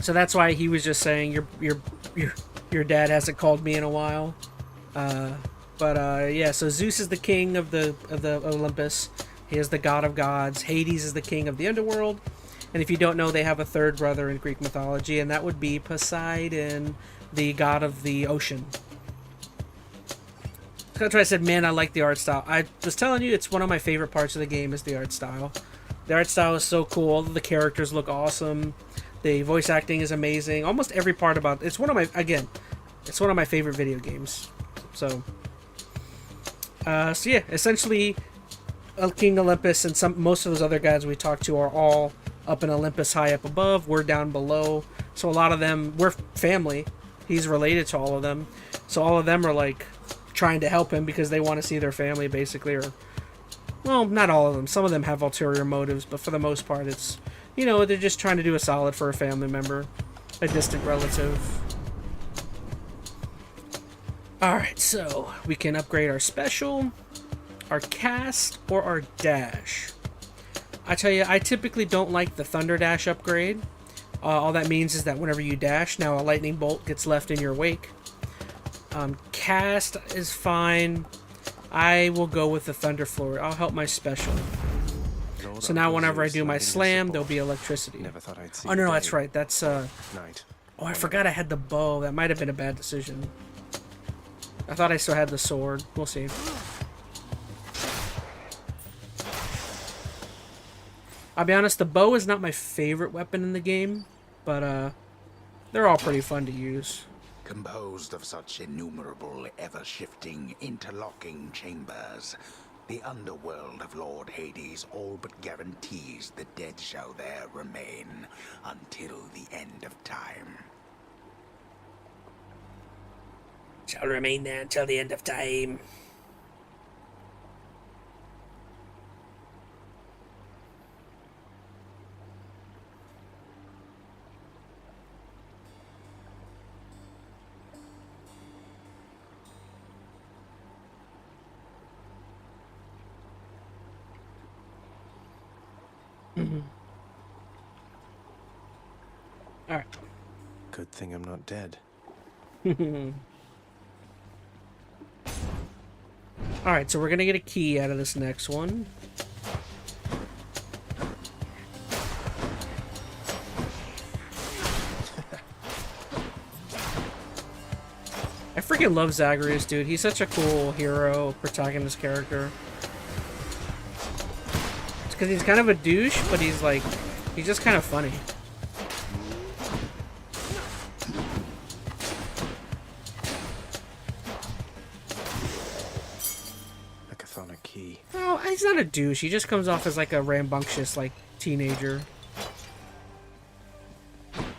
Speaker 1: So that's why he was just saying your dad hasn't called me in a while. Yeah, so Zeus is the king of the Olympus. He is the god of gods. Hades is the king of the underworld. And if you don't know, they have a third brother in Greek mythology, and that would be Poseidon, the god of the ocean. That's why I said, man, I like the art style. I was telling you, it's one of my favorite parts of the game is the art style. The art style is so cool. The characters look awesome. The voice acting is amazing. Almost every part about it's one of my it's one of my favorite video games. So yeah, essentially, King Olympus and most of those other guys we talked to are all up in Olympus, high up above. We're down below. So a lot of them, we're family. He's related to all of them. So all of them are like trying to help him because they want to see their family, basically. Or, well, not all of them. Some of them have ulterior motives, but for the most part, it's, you know, they're just trying to do a solid for a family member, a distant relative. Alright, so we can upgrade our special, our cast, or our dash. I tell you, I typically don't like the Thunder Dash upgrade. All that means is that whenever you dash, now a lightning bolt gets left in your wake. Cast is fine. I will go with the Thunder Flurry. I'll help my special. So now whenever I do my slam, there'll be electricity. Oh, no, that's right. That's, oh, I forgot I had the bow. That might have been a bad decision. I thought I still had the sword. We'll see. I'll be honest, the bow is not my favorite weapon in the game, but they're all pretty fun to use.
Speaker 2: Composed of such innumerable, ever-shifting, interlocking chambers, the underworld of Lord Hades all but guarantees the dead shall there remain until the end of time.
Speaker 1: Shall remain there until the end of time. Alright.
Speaker 3: Good thing I'm not dead.
Speaker 1: Alright, so we're gonna get a key out of this next one. I freaking love Zagreus, dude. He's such a cool hero, protagonist character. It's because he's kind of a douche, but he's like, he's just kind of funny.
Speaker 3: Key.
Speaker 1: No, he's not a douche. He just comes off as like a rambunctious, like, teenager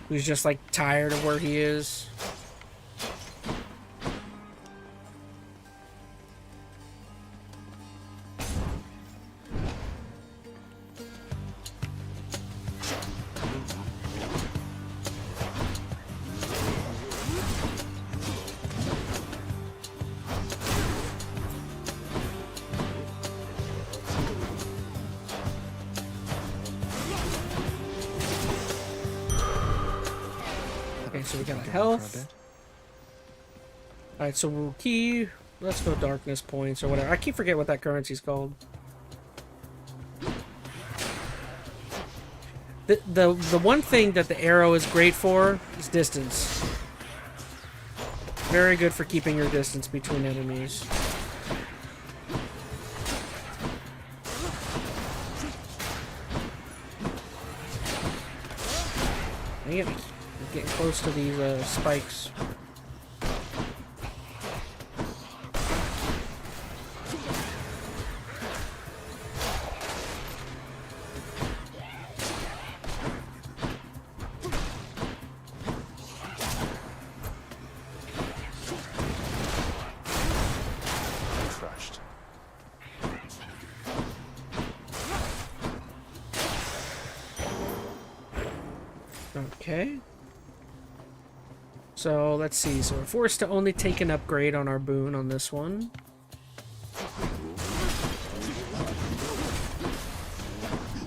Speaker 1: who's just like tired of where he is. So we got a health. Alright, so we'll key. Let's go darkness points or whatever. I keep forgetting what that currency's called. The one thing that the arrow is great for is distance. Very good for keeping your distance between enemies. Dang it. Getting close to these spikes.
Speaker 3: Crushed.
Speaker 1: Okay. So, let's see. So, we're forced to only take an upgrade on our boon on this one.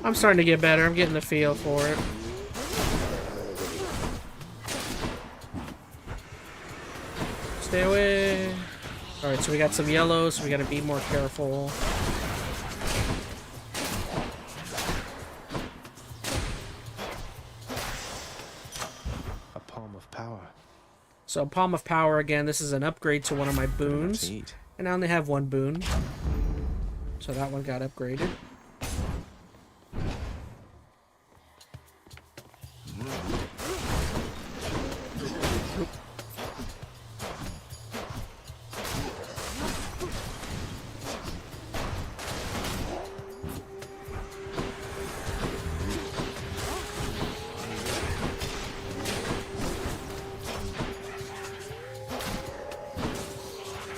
Speaker 1: I'm starting to get better. I'm getting the feel for it. Stay away. Alright, so we got some yellow, so we gotta be more careful.
Speaker 3: A palm of power.
Speaker 1: So, Palm of Power, again, this is an upgrade to one of my boons. And I only have one boon. So that one got upgraded.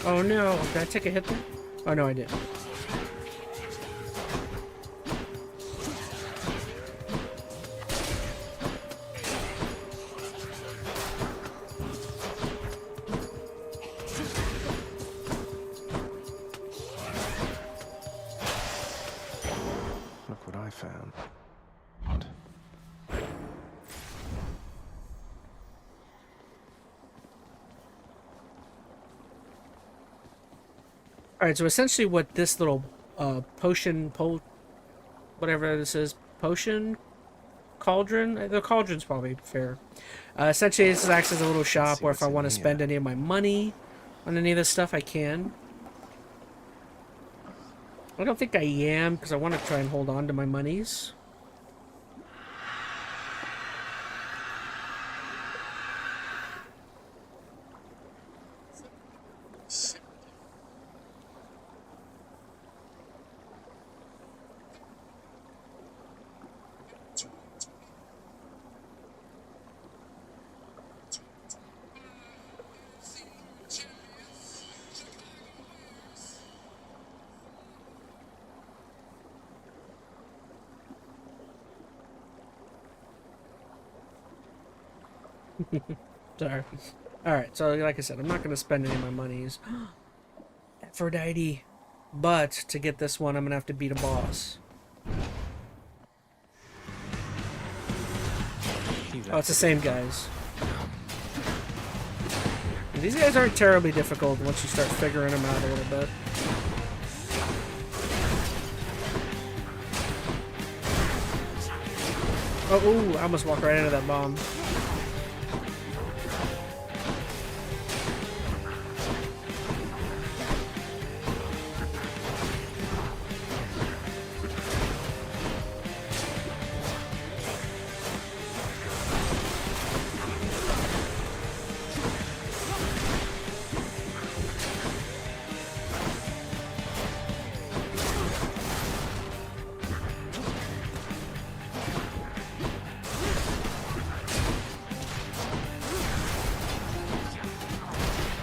Speaker 1: Oh no, did I take a hit there? Oh no, I didn't.
Speaker 3: Look what I found.
Speaker 1: Alright, so essentially what this little whatever this is, potion cauldron? The cauldron's probably fair. Essentially this acts as a little shop where if I want to spend any of my money on any of this stuff, I can. I don't think I am, because I want to try and hold on to my monies. Sorry. Alright, so like I said, I'm not going to spend any of my monies. Aphrodite. But to get this one, I'm going to have to beat a boss. Oh, it's the same guys. And these guys aren't terribly difficult once you start figuring them out a little bit. Oh, ooh, I almost walked right into that bomb.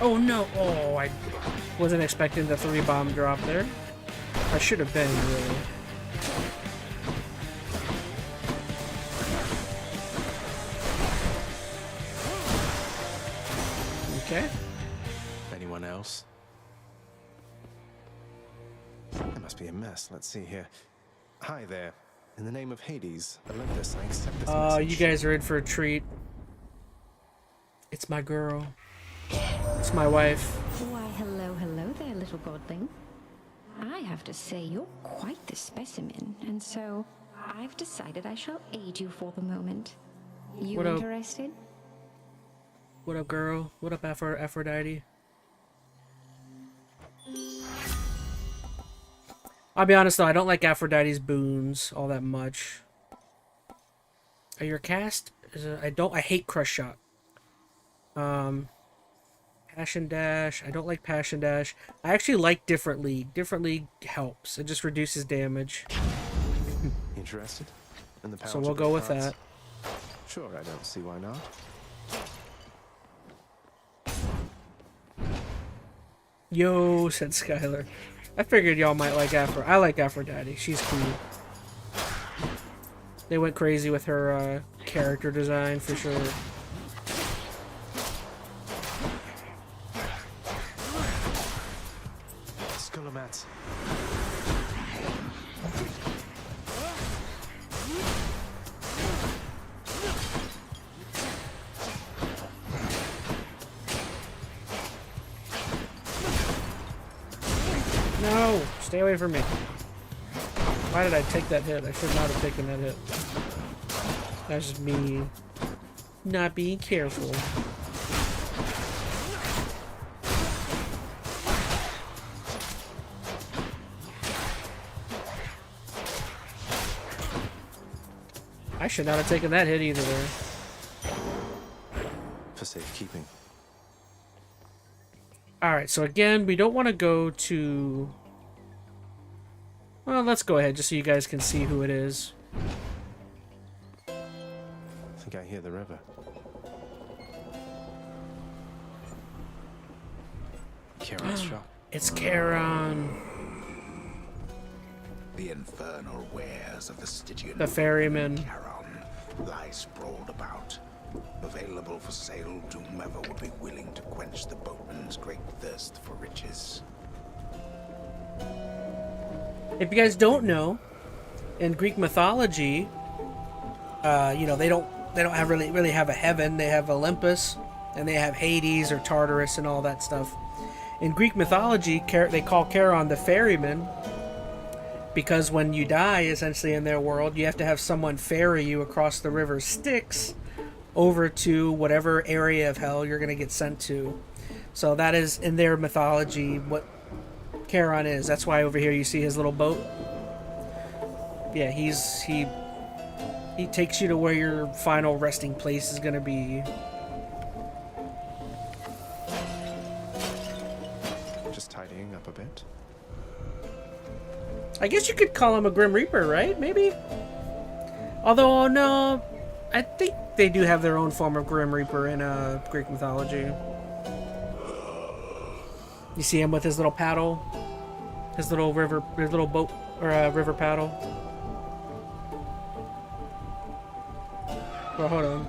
Speaker 1: Oh no! Oh, I wasn't expecting the 3-bomb drop there. I should have been, really. Okay.
Speaker 3: Anyone else? There must be a mess. Let's see here. Hi there. In the name of Hades, Olympus, I accept this message.
Speaker 1: You guys are in for a treat. It's my girl. It's my wife.
Speaker 10: Why, hello, hello there, little godling. I have to say, you're quite the specimen, and so I've decided I shall aid you for the moment. You
Speaker 1: What up?
Speaker 10: interested?
Speaker 1: What up, girl? What up, Aphrodite? I'll be honest though, I don't like Aphrodite's boons all that much. Your cast? I hate Crush Shot. Passion Dash. I don't like Passion Dash. I actually like Different League. Different League helps. It just reduces damage.
Speaker 3: Interested? In the power
Speaker 1: So we'll go with that.
Speaker 3: Sure, I don't see why not.
Speaker 1: Yo, said Skylar. I figured y'all might like I like Aphrodite. She's cool. They went crazy with her character design for sure.
Speaker 3: Skullomats.
Speaker 1: No! Stay away from me. Why did I take that hit? I should not have taken that hit. That's just me not being careful. I should not have taken that hit either there.
Speaker 3: For safekeeping.
Speaker 1: Alright, so again, we don't want to go to... Well, let's go ahead, just so you guys can see who it is.
Speaker 3: I think I hear the river. Charon's shop.
Speaker 1: It's Charon,
Speaker 2: The infernal wares of the Stygian
Speaker 1: the ferryman.
Speaker 2: Charon lie sprawled about, available for sale to whomever would be willing to quench the boatman's great thirst for riches.
Speaker 1: If you guys don't know, in Greek mythology, you know, they don't have really have a heaven. They have Olympus, and they have Hades or Tartarus and all that stuff. In Greek mythology, they call Charon the ferryman because when you die, essentially in their world, you have to have someone ferry you across the river Styx over to whatever area of hell you're going to get sent to. So that is, in their mythology, what Charon is. That's why over here you see his little boat. Yeah, he takes you to where your final resting place is going to be.
Speaker 3: Just tidying up a bit.
Speaker 1: I guess you could call him a Grim Reaper, right? Maybe? Although, no, I think they do have their own form of Grim Reaper in Greek mythology. You see him with his little paddle? His little boat, or river paddle? Well, hold on.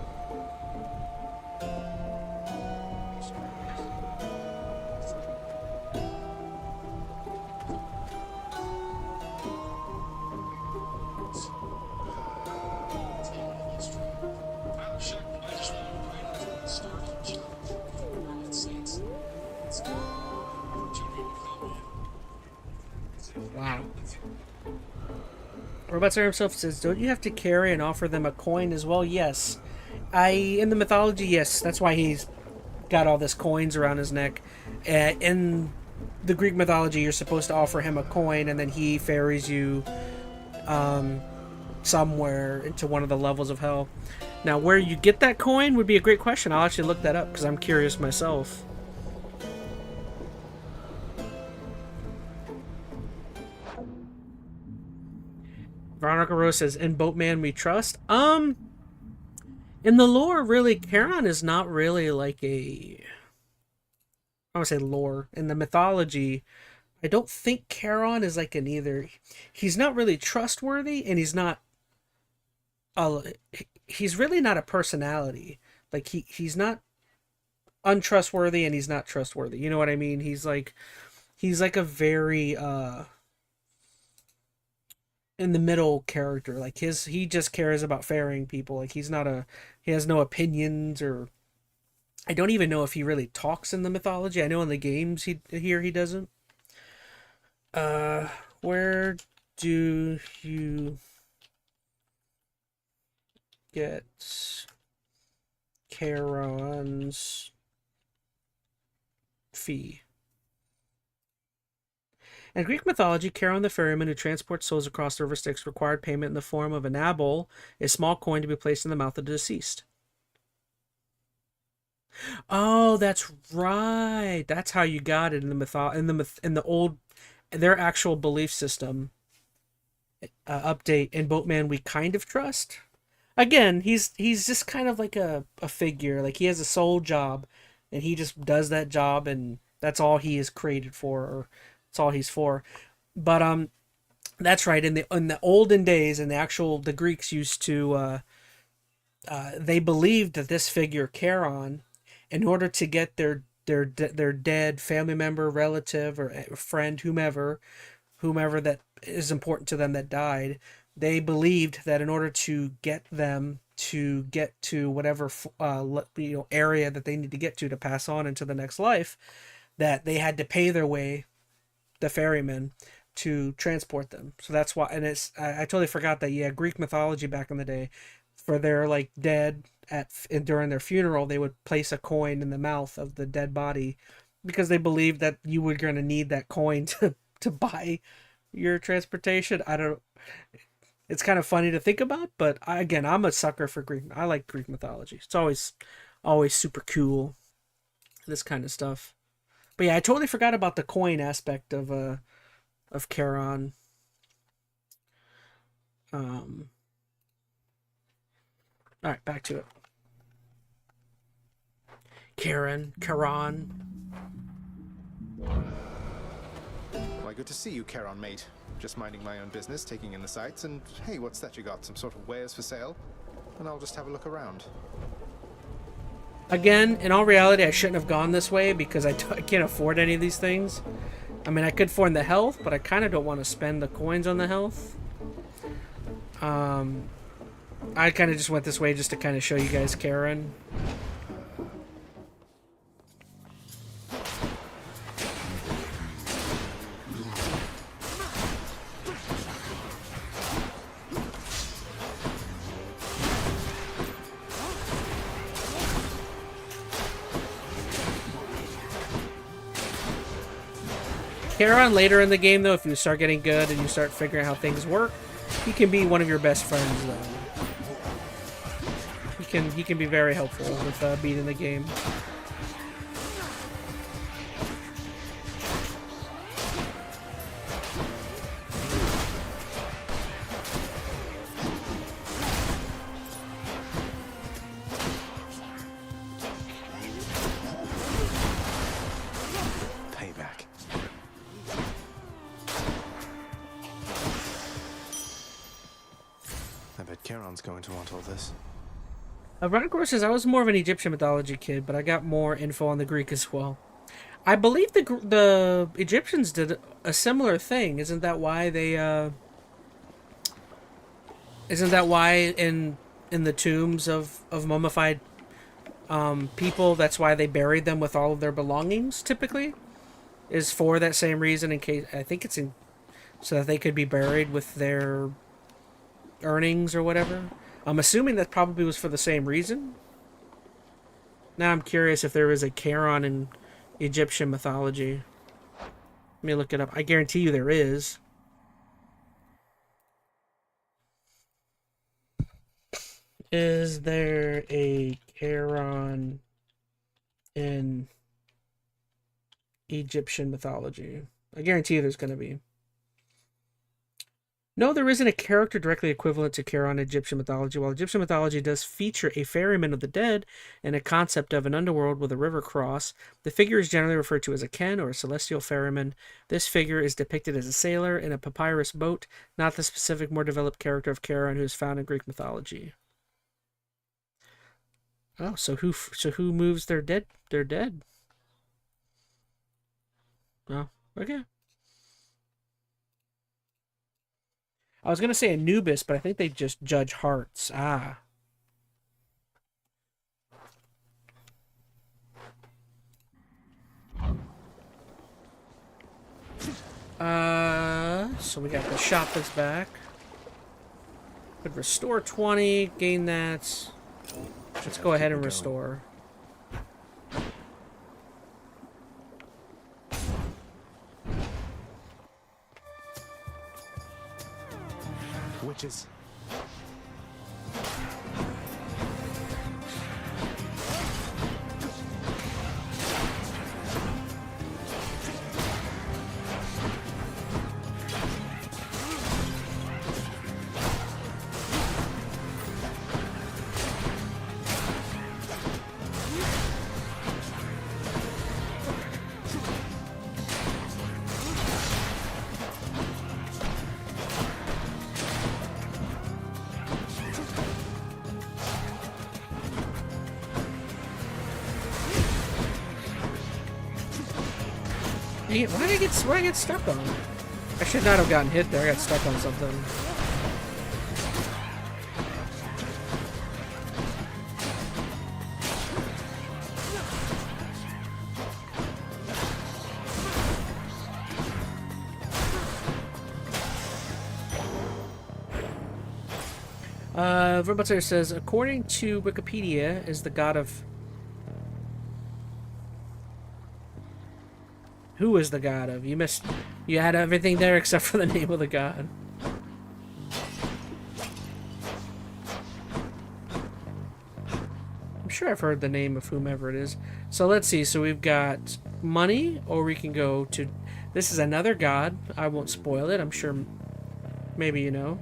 Speaker 1: Wow. Robotzer himself says, don't you have to carry and offer them a coin as well? Yes. In the mythology, yes. That's why he's got all this coins around his neck. In the Greek mythology, you're supposed to offer him a coin, and then he ferries you somewhere into one of the levels of hell. Now, where you get that coin would be a great question. I'll actually look that up, because I'm curious myself. Veronica Rose says, in Boatman we trust. In the lore, really, Charon is not really like a... I want to say lore. In the mythology, I don't think Charon is like an either. He's not really trustworthy, and he's not... he's really not a personality. Like, he's not untrustworthy, and he's not trustworthy. You know what I mean? He's like a very... in the middle character. Like he just cares about ferrying people. Like he has no opinions, or I don't even know if he really talks in the mythology. I know in the games he doesn't. Where do you get Charon's fee? In Greek mythology, Charon the ferryman who transports souls across the river Styx required payment in the form of an abol, a small coin to be placed in the mouth of the deceased. Oh, that's right. That's how you got it in the old, their actual belief system update. In Boatman, we kind of trust. Again, he's just kind of like a figure. Like he has a sole job, and he just does that job, and that's all he is created for. Or that's all he's for. But that's right. In the olden days, the Greeks used to they believed that this figure Charon, in order to get their dead family member, relative, or friend, whomever that is important to them that died, they believed that in order to get them to get to whatever area that they need to get to pass on into the next life, that they had to pay their way, the ferryman, to transport them. So that's why, and I totally forgot that. Yeah, Greek mythology back in the day, for their dead during their funeral, they would place a coin in the mouth of the dead body, because they believed that you were going to need that coin to buy your transportation. it's kind of funny to think about. But again, I'm a sucker for Greek. I like Greek mythology. It's always super cool. This kind of stuff. But yeah, I totally forgot about the coin aspect of Charon. All right, back to it. Charon.
Speaker 3: Why, good to see you, Charon, mate. Just minding my own business, taking in the sights, and hey, what's that you got? Some sort of wares for sale? And I'll just have a look around.
Speaker 1: Again, in all reality, I shouldn't have gone this way because I can't afford any of these things. I mean, I could afford the health, but I kind of don't want to spend the coins on the health. I kind of just went this way just to kind of show you guys Charon. Charon later in the game, though, if you start getting good and you start figuring out how things work, he can be one of your best friends, though. He can be very helpful with beating the game.
Speaker 3: Going to want all this.
Speaker 1: Runagor says, I was more of an Egyptian mythology kid, but I got more info on the Greek as well. I believe the Egyptians did a similar thing. Isn't that why they Isn't that why in the tombs of mummified people, that's why they buried them with all of their belongings typically? Is for that same reason, in case, I think it's in, so that they could be buried with their earnings or whatever. I'm assuming that probably was for the same reason. Now I'm curious if there is a Charon in Egyptian mythology. Let me look it up. I guarantee you there is. Is there a Charon in Egyptian mythology? I guarantee you there's going to be. No, there isn't a character directly equivalent to Charon in Egyptian mythology. While Egyptian mythology does feature a ferryman of the dead and a concept of an underworld with a river cross, the figure is generally referred to as a Ken or a celestial ferryman. This figure is depicted as a sailor in a papyrus boat, not the specific, more developed character of Charon who is found in Greek mythology. Oh, so who moves their dead? They're dead. Oh, okay. I was going to say Anubis, but I think they just judge hearts. Ah. So we got the shop that's back. Could restore 20, gain that. Let's go ahead and restore.
Speaker 3: Witches.
Speaker 1: Why did I get stuck on? I should not have gotten hit there. I got stuck on something. Verbutter says, according to Wikipedia, is the god of... Who is the god of? You missed... You had everything there except for the name of the god. sure I've heard the name of whomever it is. So let's see. So we've got money, or we can go to... This is another god. I won't spoil it. I'm sure maybe you know.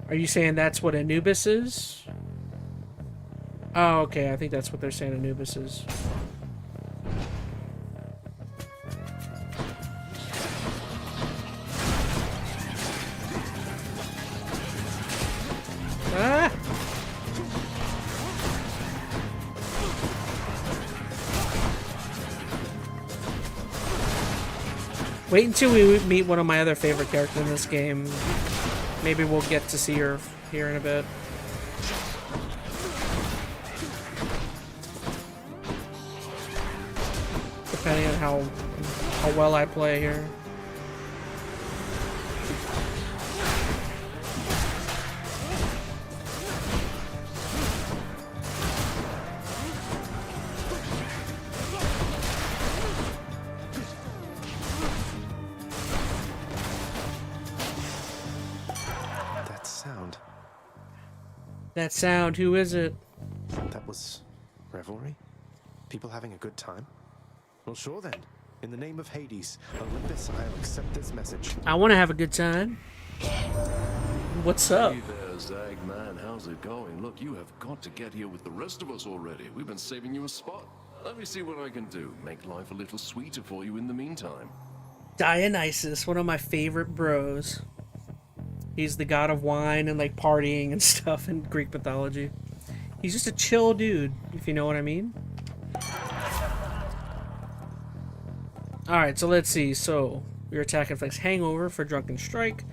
Speaker 1: Are you saying that's what Anubis is? Oh, okay. I think that's what they're saying Anubis is. Ah! Wait until we meet one of my other favorite characters in this game. Maybe we'll get to see her here in a bit. Depending on how well I play here. That sound, who is it?
Speaker 3: That was revelry? People having a good time? Well, sure then. In the name of Hades, Olympus, I'll accept this message.
Speaker 1: I want to have a good time. What's up?
Speaker 11: Hey there, Zagman. How's it going? Look, you have got to get here with the rest of us already. We've been saving you a spot. Let me see what I can do. Make life a little sweeter for you in the meantime.
Speaker 1: Dionysus, one of my favorite bros. He's the god of wine and like partying and stuff in Greek mythology. He's just a chill dude, if you know what I mean. Alright, so let's see. So, your attack and flex hangover for drunken strike.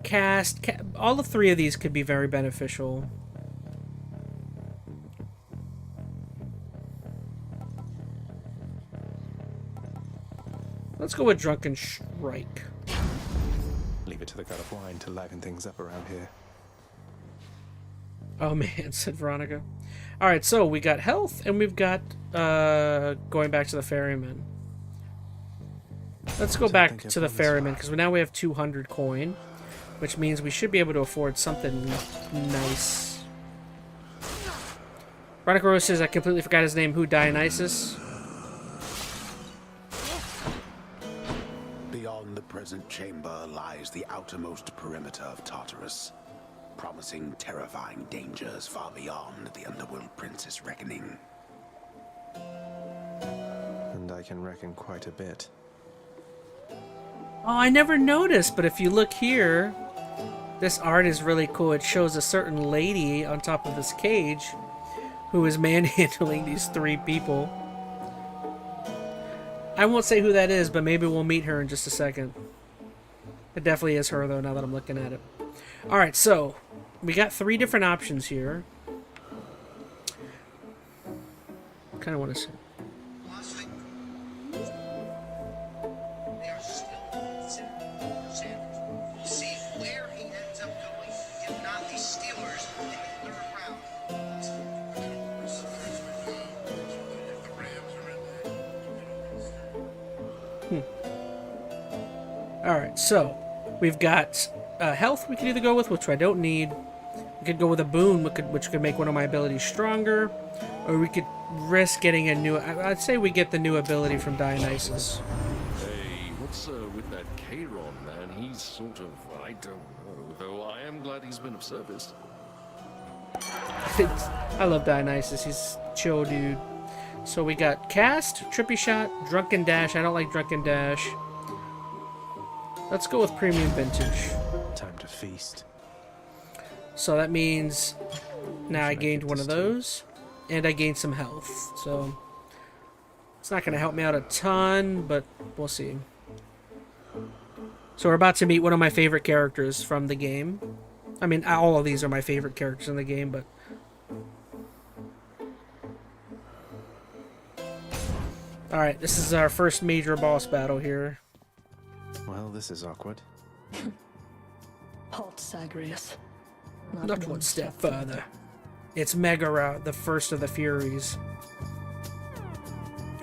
Speaker 1: Cast. All the three of these could be very beneficial. Let's go with drunken strike.
Speaker 3: Leave it to the god of wine to liven things up around here.
Speaker 1: Oh man, said Veronica. Alright, so we got health and we've got going back to the ferryman. Let's go back to the ferryman because now we have 200 coin, which means we should be able to afford something nice. Veronica Rose says I completely forgot his name. Who, Dionysus?
Speaker 2: Beyond the present chamber lies the outermost perimeter of Tartarus, promising terrifying dangers far beyond the underworld prince's reckoning.
Speaker 3: And I can reckon quite a bit.
Speaker 1: Oh, I never noticed, but if you look here, this art is really cool. It shows a certain lady on top of this cage who is manhandling these three people. I won't say who that is, but maybe we'll meet her in just a second. It definitely is her, though, now that I'm looking at it. Alright, so we got 3 different options here. Kind of want to see. Alright, so we've got health we could either go with, which I don't need. We could go with a boon, which could make one of my abilities stronger. Or we could risk getting a new... I'd say we get the new ability from Dionysus.
Speaker 11: Hey, what's with that Chiron, man? He's sort of... I don't know, though I am glad he's been of service.
Speaker 1: I love Dionysus. He's chill, dude. So we got cast, trippy shot, drunken dash. I don't like drunken dash. Let's go with premium vintage.
Speaker 3: Time to feast.
Speaker 1: So that means now I gained one of those, and I gained some health. So it's not going to help me out a ton, but we'll see. So we're about to meet one of my favorite characters from the game. I mean, all of these are my favorite characters in the game, but... Alright, this is our first major boss battle here.
Speaker 3: Well, this is awkward.
Speaker 7: Halt, Zagreus.
Speaker 1: Not one step further. It's Megara, the first of the Furies.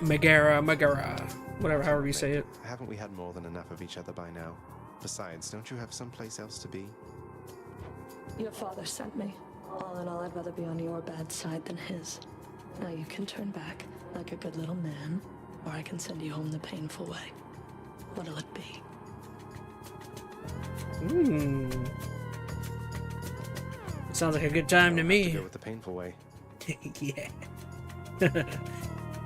Speaker 1: Megara, however you say it.
Speaker 3: Haven't we had more than enough of each other by now? Besides, don't you have someplace else to be?
Speaker 12: Your father sent me. All in all, I'd rather be on your bad side than his. Now you can turn back like a good little man, or I can send you home the painful way. What'll it be?
Speaker 1: Sounds like a good time to me.
Speaker 3: Go with the painful way.
Speaker 1: Yeah.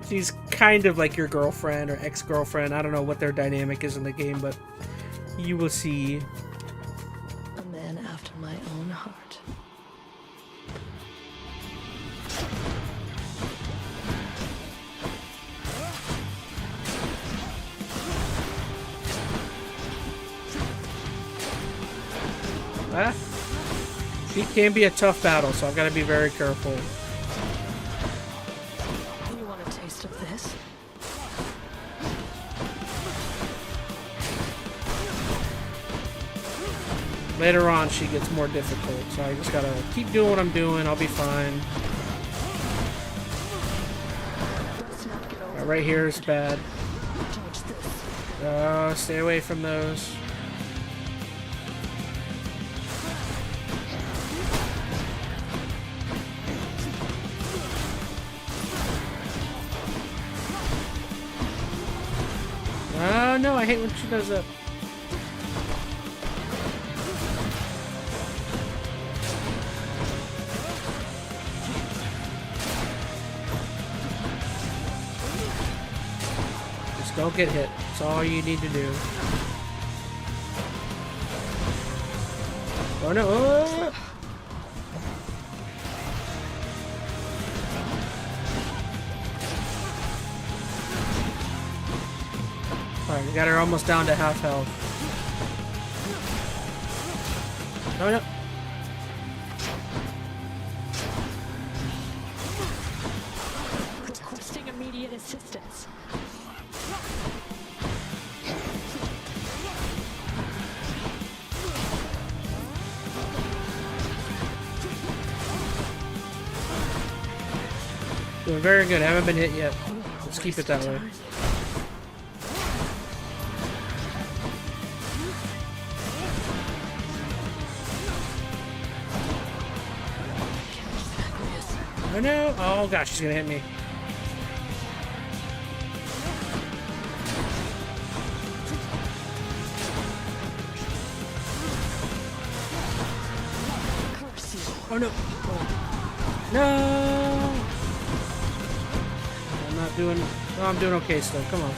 Speaker 1: She's kind of like your girlfriend or ex-girlfriend. I don't know what their dynamic is in the game, but you will see.
Speaker 12: A man after my own heart.
Speaker 1: Ah. She can be a tough battle, so I've got to be very careful.
Speaker 12: You want a taste of this?
Speaker 1: Later on, she gets more difficult, so I just gotta keep doing what I'm doing. I'll be fine. Right here is bad. Stay away from those. Oh no, I hate when she does that. Just don't get hit. That's all you need to do. Oh no! Oh! Alright, we got her almost down to half health. Oh no!
Speaker 12: Requesting immediate assistance.
Speaker 1: Doing very good. Haven't been hit yet. Let's keep it that way. Oh no! Oh gosh, she's gonna hit me. Oh no! Oh. No! I'm not doing. Oh, I'm doing okay still. Come on.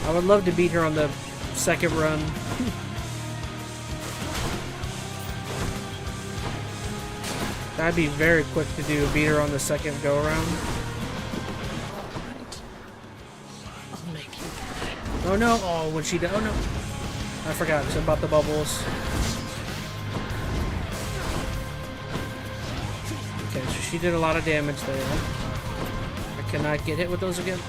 Speaker 1: I would love to beat her on the second run. That'd be very quick to do. Beat her on the second go around. Oh no! Oh, when she did. Oh no! I forgot about the bubbles. Okay, so she did a lot of damage there. I cannot get hit with those again.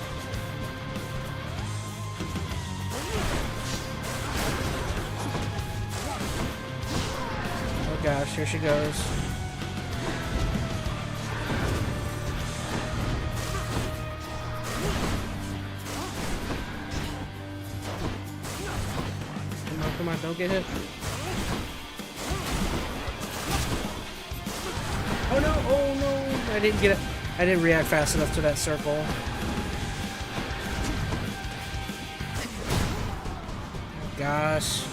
Speaker 1: Oh gosh, here she goes. Come on, don't get hit. Oh no, oh no, I didn't get it. I didn't react fast enough to that circle. Oh, gosh.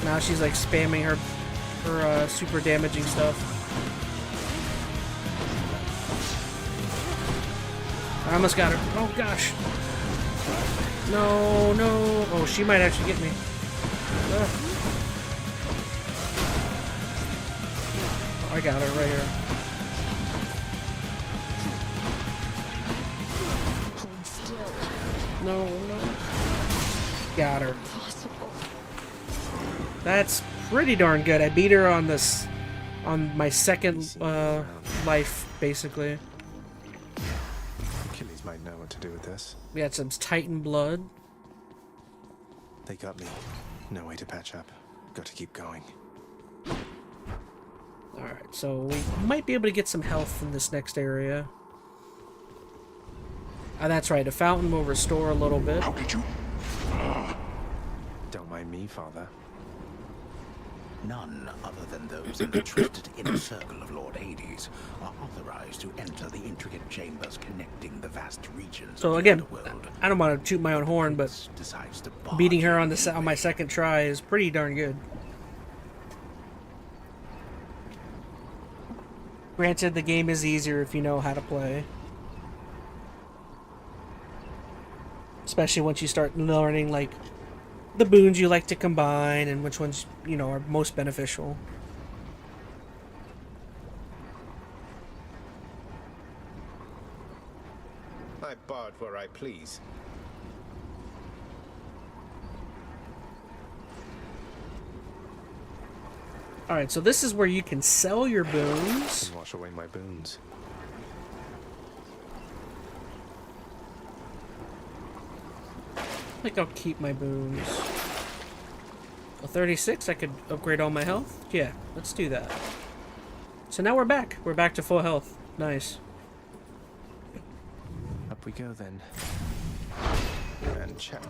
Speaker 1: Now she's like spamming her super damaging stuff. I almost got her. Oh gosh. No, no. Oh, she might actually get me. I got her right here. No, no. Got her. That's pretty darn good. I beat her on this, on my second life, basically.
Speaker 3: Achilles might know what to do with this.
Speaker 1: We had some Titan blood.
Speaker 3: They got me. No way to patch up. Got to keep going.
Speaker 1: Alright, so we might be able to get some health in this next area. That's right, a fountain will restore a little bit.
Speaker 3: Don't mind Why me, Father?
Speaker 2: None other than those in the trusted inner circle of Lord Hades are authorized to enter the intricate chambers connecting the vast regions
Speaker 1: So
Speaker 2: of
Speaker 1: again,
Speaker 2: the underworld.
Speaker 1: I don't want to toot my own horn, but
Speaker 2: Decides to
Speaker 1: beating her on on my second try is pretty darn good. Granted, the game is easier if you know how to play. Especially once you start learning, like, the boons you like to combine and which ones, you know, are most beneficial.
Speaker 9: I barred where I please.
Speaker 1: Alright, so this is where you can sell your boons.
Speaker 3: And wash away my boons.
Speaker 1: I think I'll keep my boons. A 36, I could upgrade all my health? Yeah, let's do that. So now we're back. We're back to full health. Nice.
Speaker 3: Up we go then. And check.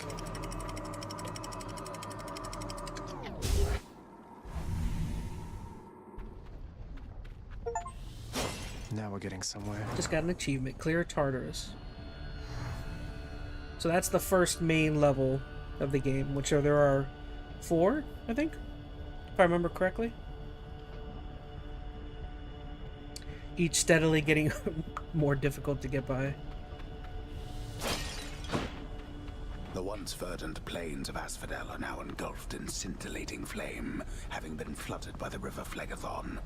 Speaker 3: Now we're getting somewhere.
Speaker 1: Just got an achievement. Clear Tartarus. So that's the first main level of the game, which there are 4, I think, if I remember correctly. Each steadily getting more difficult to get by.
Speaker 2: The once verdant plains of Asphodel are now engulfed in scintillating flame, having been flooded by the river Phlegethon,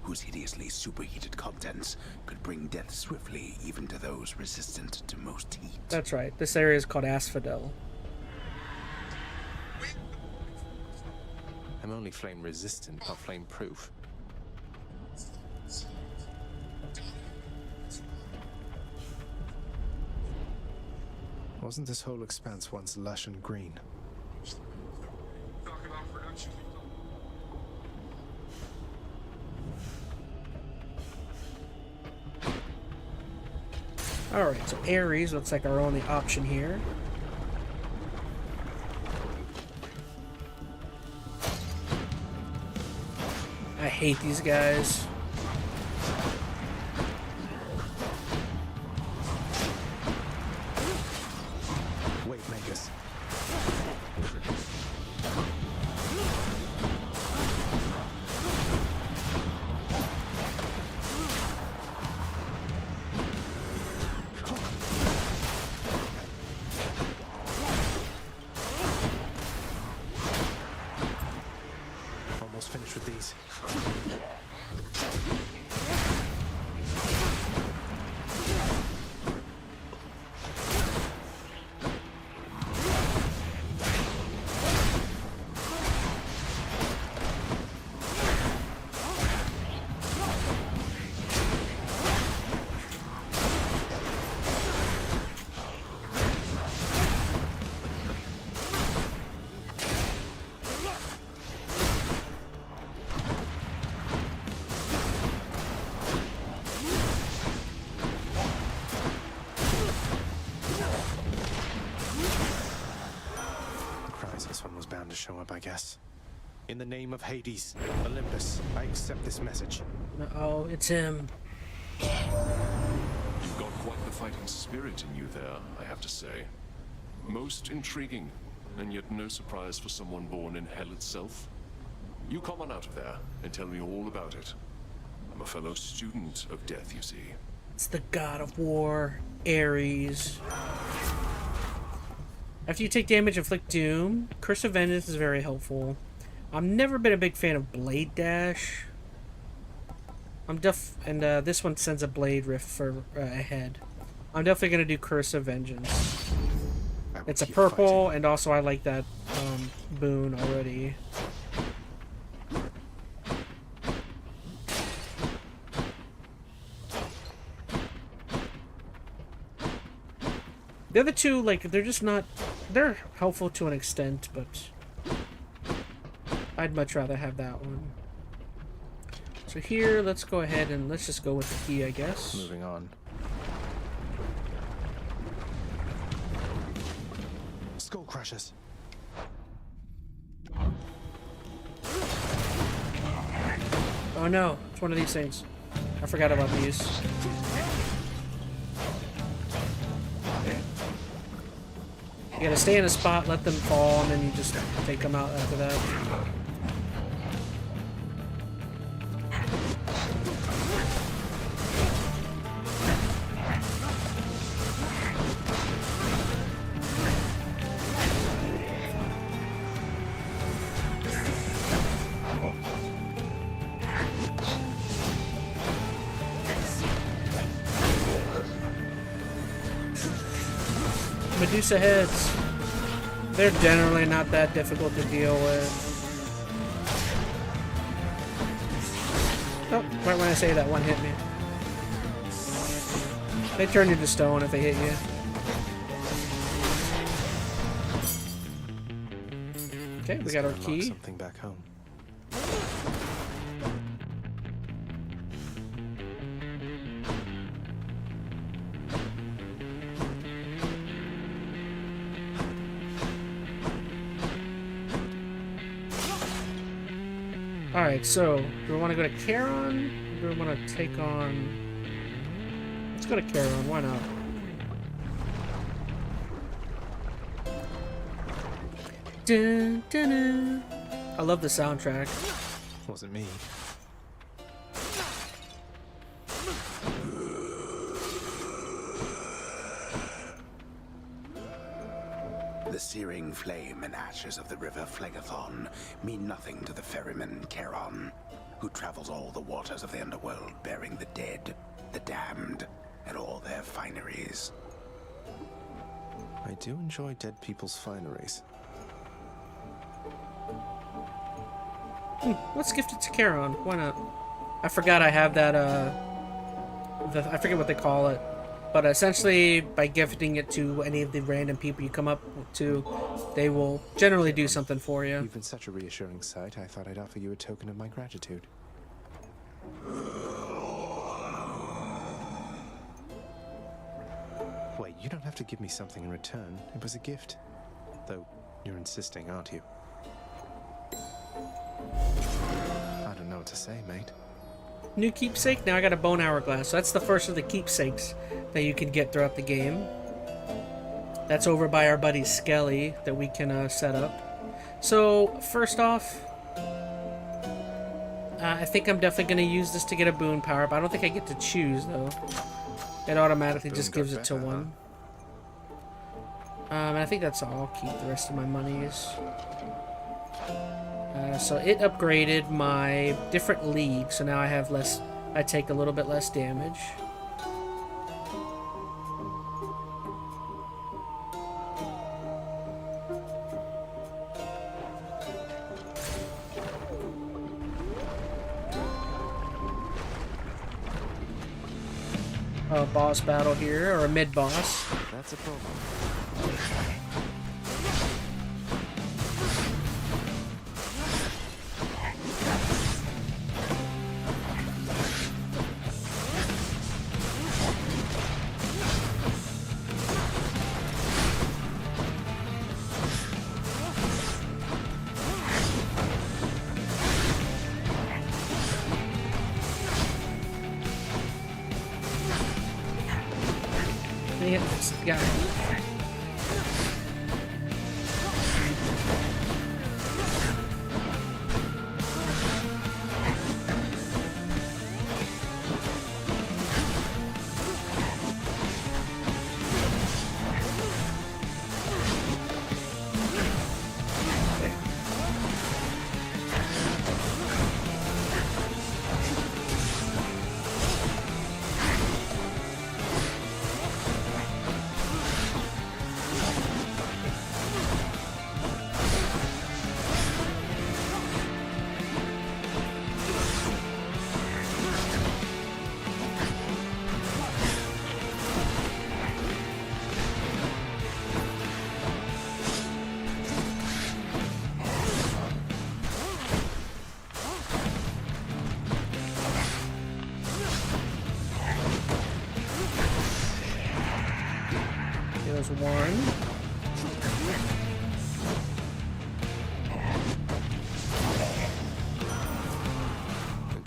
Speaker 2: whose hideously superheated contents could bring death swiftly even to those resistant to most heat.
Speaker 1: That's right. This area is called Asphodel.
Speaker 3: I'm only flame resistant, not flame proof. Wasn't this whole expanse once lush and green?
Speaker 8: Talk about production.
Speaker 1: Alright, so Ares looks like our only option here. I hate these guys.
Speaker 3: Wait, Magus. Almost finished with these. This one was bound to show up, I guess. In the name of Hades, Olympus, I accept this message.
Speaker 1: Uh-oh, it's him.
Speaker 11: You've got quite the fighting spirit in you there, I have to say. Most intriguing, and yet no surprise for someone born in hell itself. You come on out of there and tell me all about it. I'm a fellow student of death, you see.
Speaker 1: It's the god of war, Ares. After you take damage, inflict doom. Curse of Vengeance is very helpful. I've never been a big fan of Blade Dash. And this one sends a Blade Rift for ahead. I'm definitely gonna do Curse of Vengeance. It's a purple, and also I like that boon already. The other two, like, they're just not... They're helpful to an extent, but... I'd much rather have that one. So here, let's go ahead and let's just go with the key, I guess.
Speaker 3: Moving on. Skull Crushers.
Speaker 1: Oh no, it's one of these things. I forgot about these. You gotta stay in a spot, let them fall, and then you just take them out after that. Medusa heads. They're generally not that difficult to deal with. Oh, right when I say that, one hit me. They turn into stone if they hit you. Okay, we got our key.
Speaker 3: Something back home.
Speaker 1: Alright, so, do we want to go to Charon? Or do we want to take on... Let's go to Charon, why not? Dun, dun, dun. I love the soundtrack.
Speaker 3: Wasn't me.
Speaker 2: The searing flame and ashes of the river Phlegethon mean nothing to the ferryman Charon, who travels all the waters of the underworld bearing the dead, the damned, and all their fineries.
Speaker 3: I do enjoy dead people's fineries.
Speaker 1: Let's gift it to Charon. Why not? I forgot I have that, I forget what they call it. But essentially, by gifting it to any of the random people you come up to, they will generally do something for you.
Speaker 3: You've been such a reassuring sight, I thought I'd offer you a token of my gratitude. Wait, you don't have to give me something in return. It was a gift. Though, you're insisting, aren't you? I don't know what to say, mate.
Speaker 1: New keepsake? Now I got a bone hourglass. So that's the first of the keepsakes that you can get throughout the game. That's over by our buddy Skelly that we can set up. So, first off, I think I'm definitely going to use this to get a boon power, but I don't think I get to choose, though. It automatically just gives it to one. And I think that's all. I'll keep the rest of my monies. So it upgraded my different league, so now I have less, I take a little bit less damage. A boss battle here, or a mid-boss.
Speaker 3: That's a problem.
Speaker 1: Yeah.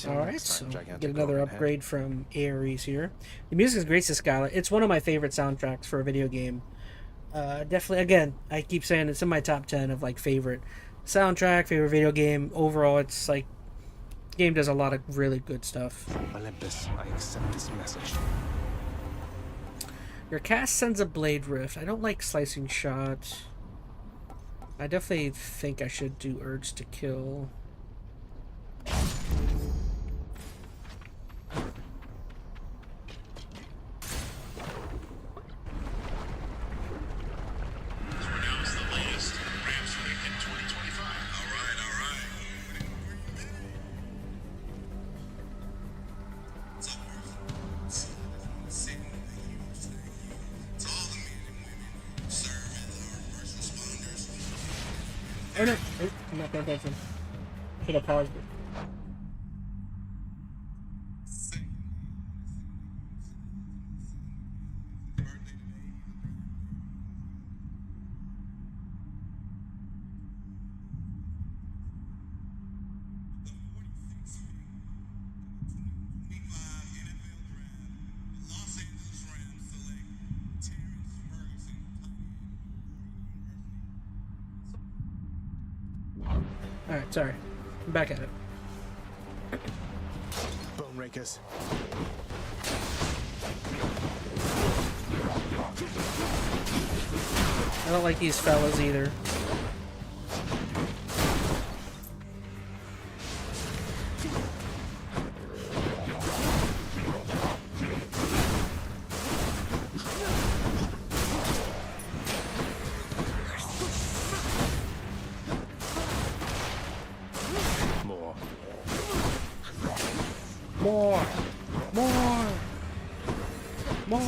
Speaker 1: Alright, so get another upgrade from Ares here. The music is great to Skylar. It's one of my favorite soundtracks for a video game. Definitely, again, I keep saying it's in my top 10 of like favorite soundtrack, favorite video game. Overall, it's like, the game does a lot of really good stuff.
Speaker 3: Olympus, I accept this message.
Speaker 1: Your cast sends a blade rift. I don't like slicing shot. I definitely think I should do urge to kill. Oh no! Oh, I'm not paying attention. Should have paused it. Alright, sorry. I'm back at it.
Speaker 3: Bone rakers.
Speaker 1: I don't like these fellas either. More! More! More!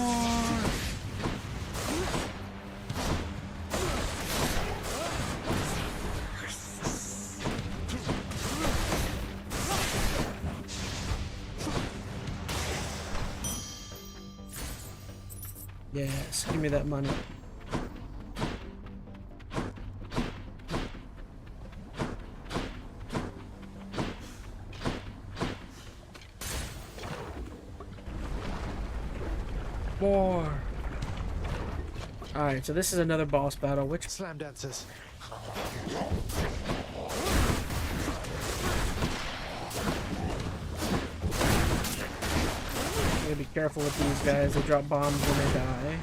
Speaker 1: Yes, give me that money. More. Alright, so this is another boss battle. Which
Speaker 3: slam dancers?
Speaker 1: Gotta be careful with these guys. They drop bombs when they die.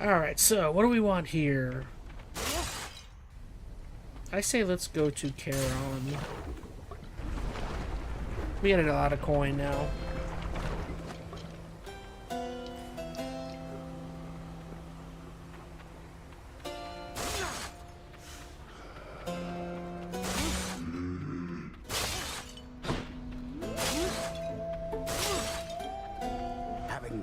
Speaker 1: Alright, so what do we want here? I say let's go to Charon. We get a lot of coin now.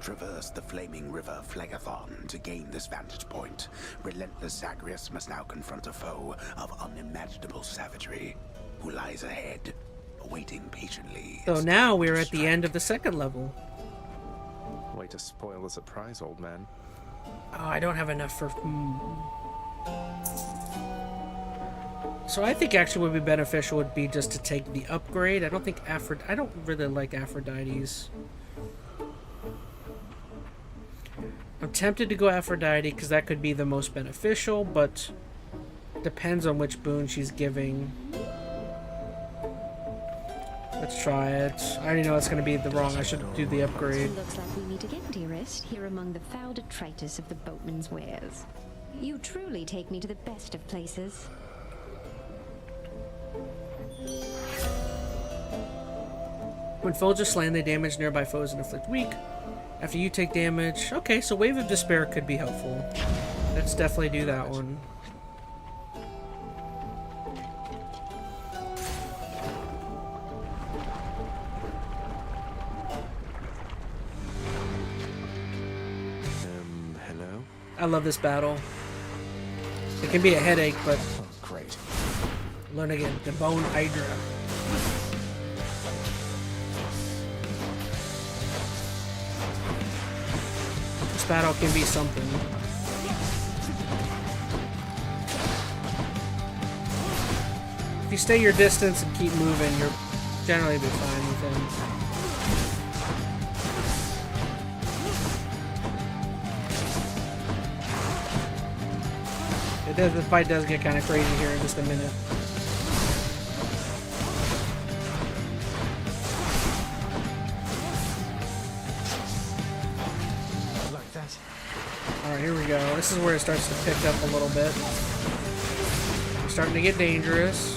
Speaker 2: Traverse the flaming river Phlegethon to gain this vantage point. Relentless Zagreus must now confront a foe of unimaginable savagery who lies ahead, awaiting patiently.
Speaker 1: So now we're at the end of the second level.
Speaker 3: Way to spoil the surprise, old man.
Speaker 1: Oh, I don't have enough for... So I think actually what would be beneficial would be just to take the upgrade. I don't think I don't really like Aphrodite's. I'm tempted to go Aphrodite because that could be the most beneficial, but depends on which boon she's giving. Let's try it. I already know it's going to be the wrong. I should do the upgrade.
Speaker 10: Looks like we meet again, dearest, here among the foul detritus of the boatman's wares. You truly take me to the best of places.
Speaker 1: When foes are slain, they damage nearby foes and inflict weak. After you take damage. Okay, so Wave of Despair could be helpful. Let's definitely do that one.
Speaker 3: Hello?
Speaker 1: I love this battle. It can be a headache, but
Speaker 3: Oh, great.
Speaker 1: learn again. The Bone Hydra. This battle can be something. If you stay your distance and keep moving, you'll generally be fine with him. The fight does get kind of crazy here in just a minute.
Speaker 3: Like that.
Speaker 1: Alright, here we go. This is where it starts to pick up a little bit. It's starting to get dangerous.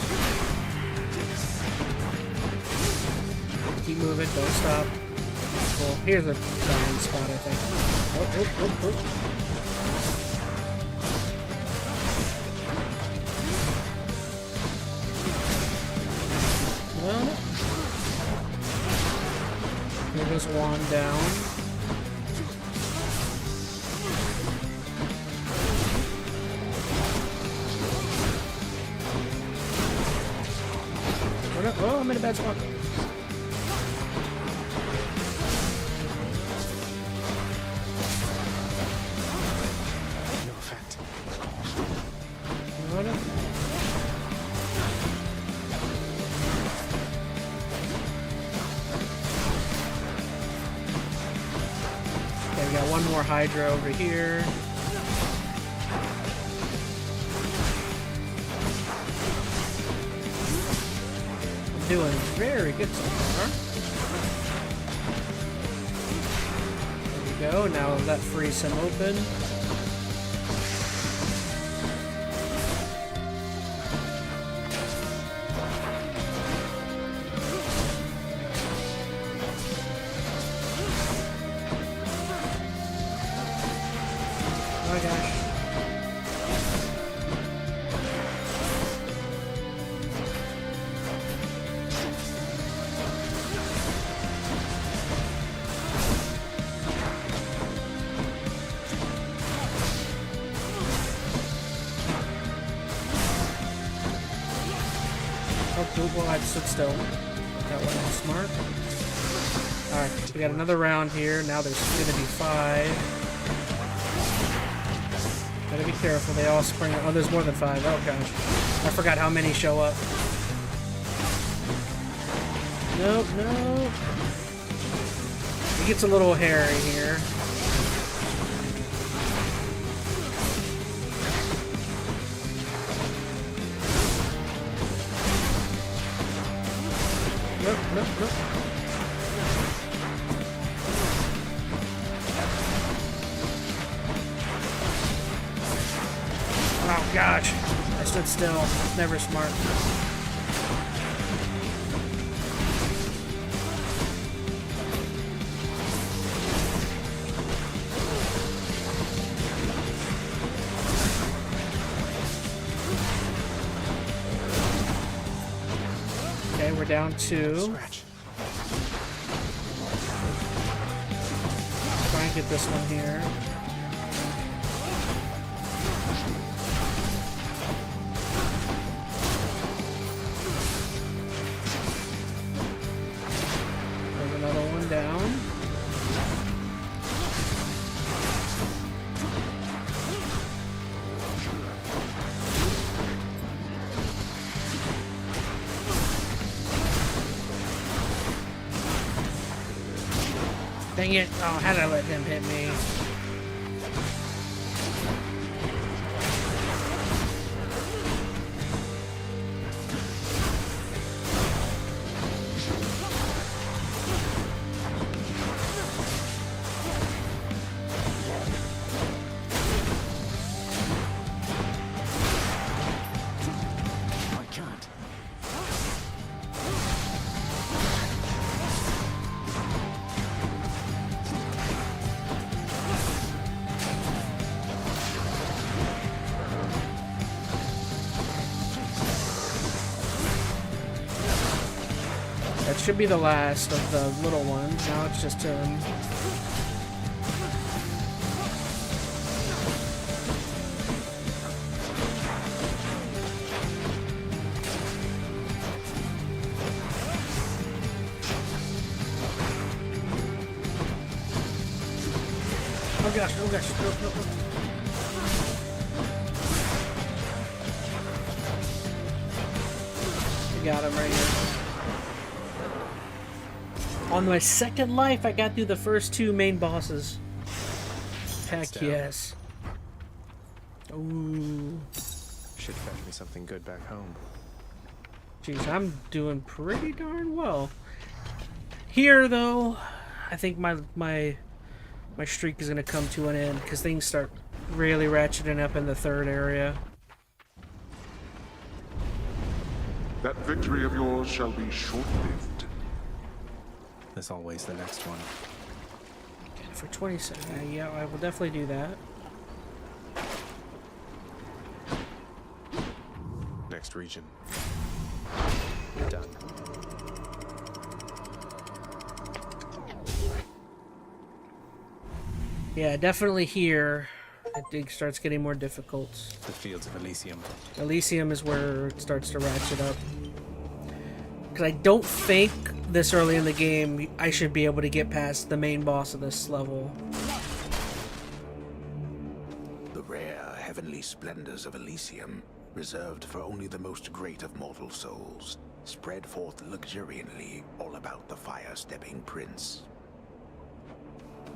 Speaker 1: Keep moving, don't stop. Well, here's a dying spot, I think. Oh. Well, here goes wand down. Oh, I'm in a bad spot.
Speaker 3: No effect.
Speaker 1: Okay, we got one more Hydra over here. Doing very good so far. There we go. Now that frees him open. Oh gosh. Oh, well, I stood still. That wasn't smart. Alright, we got another round here. Now there's gonna be 5. Gotta be careful, they all spring. Oh, there's more than 5. Oh gosh. I forgot how many show up. Nope, nope. It gets a little hairy here. Nope, nope, nope. Oh gosh, I stood still. Never smart. Okay, we're down 2.
Speaker 3: Scratch.
Speaker 1: Try and get this one here. There's another one down. Dang it. Oh, how did I let him hit me?
Speaker 3: I can't.
Speaker 1: should be the last of the little ones. Now it's just him. Oh gosh, oh gosh, no, no, no. We got him right here. On my second life, I got through the first 2 main bosses. Heck yes. Ooh.
Speaker 3: Should fetch me something good back home.
Speaker 1: Jeez, I'm doing pretty darn well. Here, though, I think my streak is gonna come to an end because things start really ratcheting up in the 3rd area.
Speaker 6: That victory of yours shall be short-lived.
Speaker 3: There's always the next one.
Speaker 1: For 27, yeah, I will definitely do that.
Speaker 3: Next region. Done.
Speaker 1: Yeah, definitely here. It starts getting more difficult.
Speaker 3: The fields of Elysium.
Speaker 1: Elysium is where it starts to ratchet up. Because I don't think this early in the game I should be able to get past the main boss of this level.
Speaker 2: The rare heavenly splendors of Elysium, reserved for only the most great of mortal souls, spread forth luxuriantly all about the fire-stepping prince.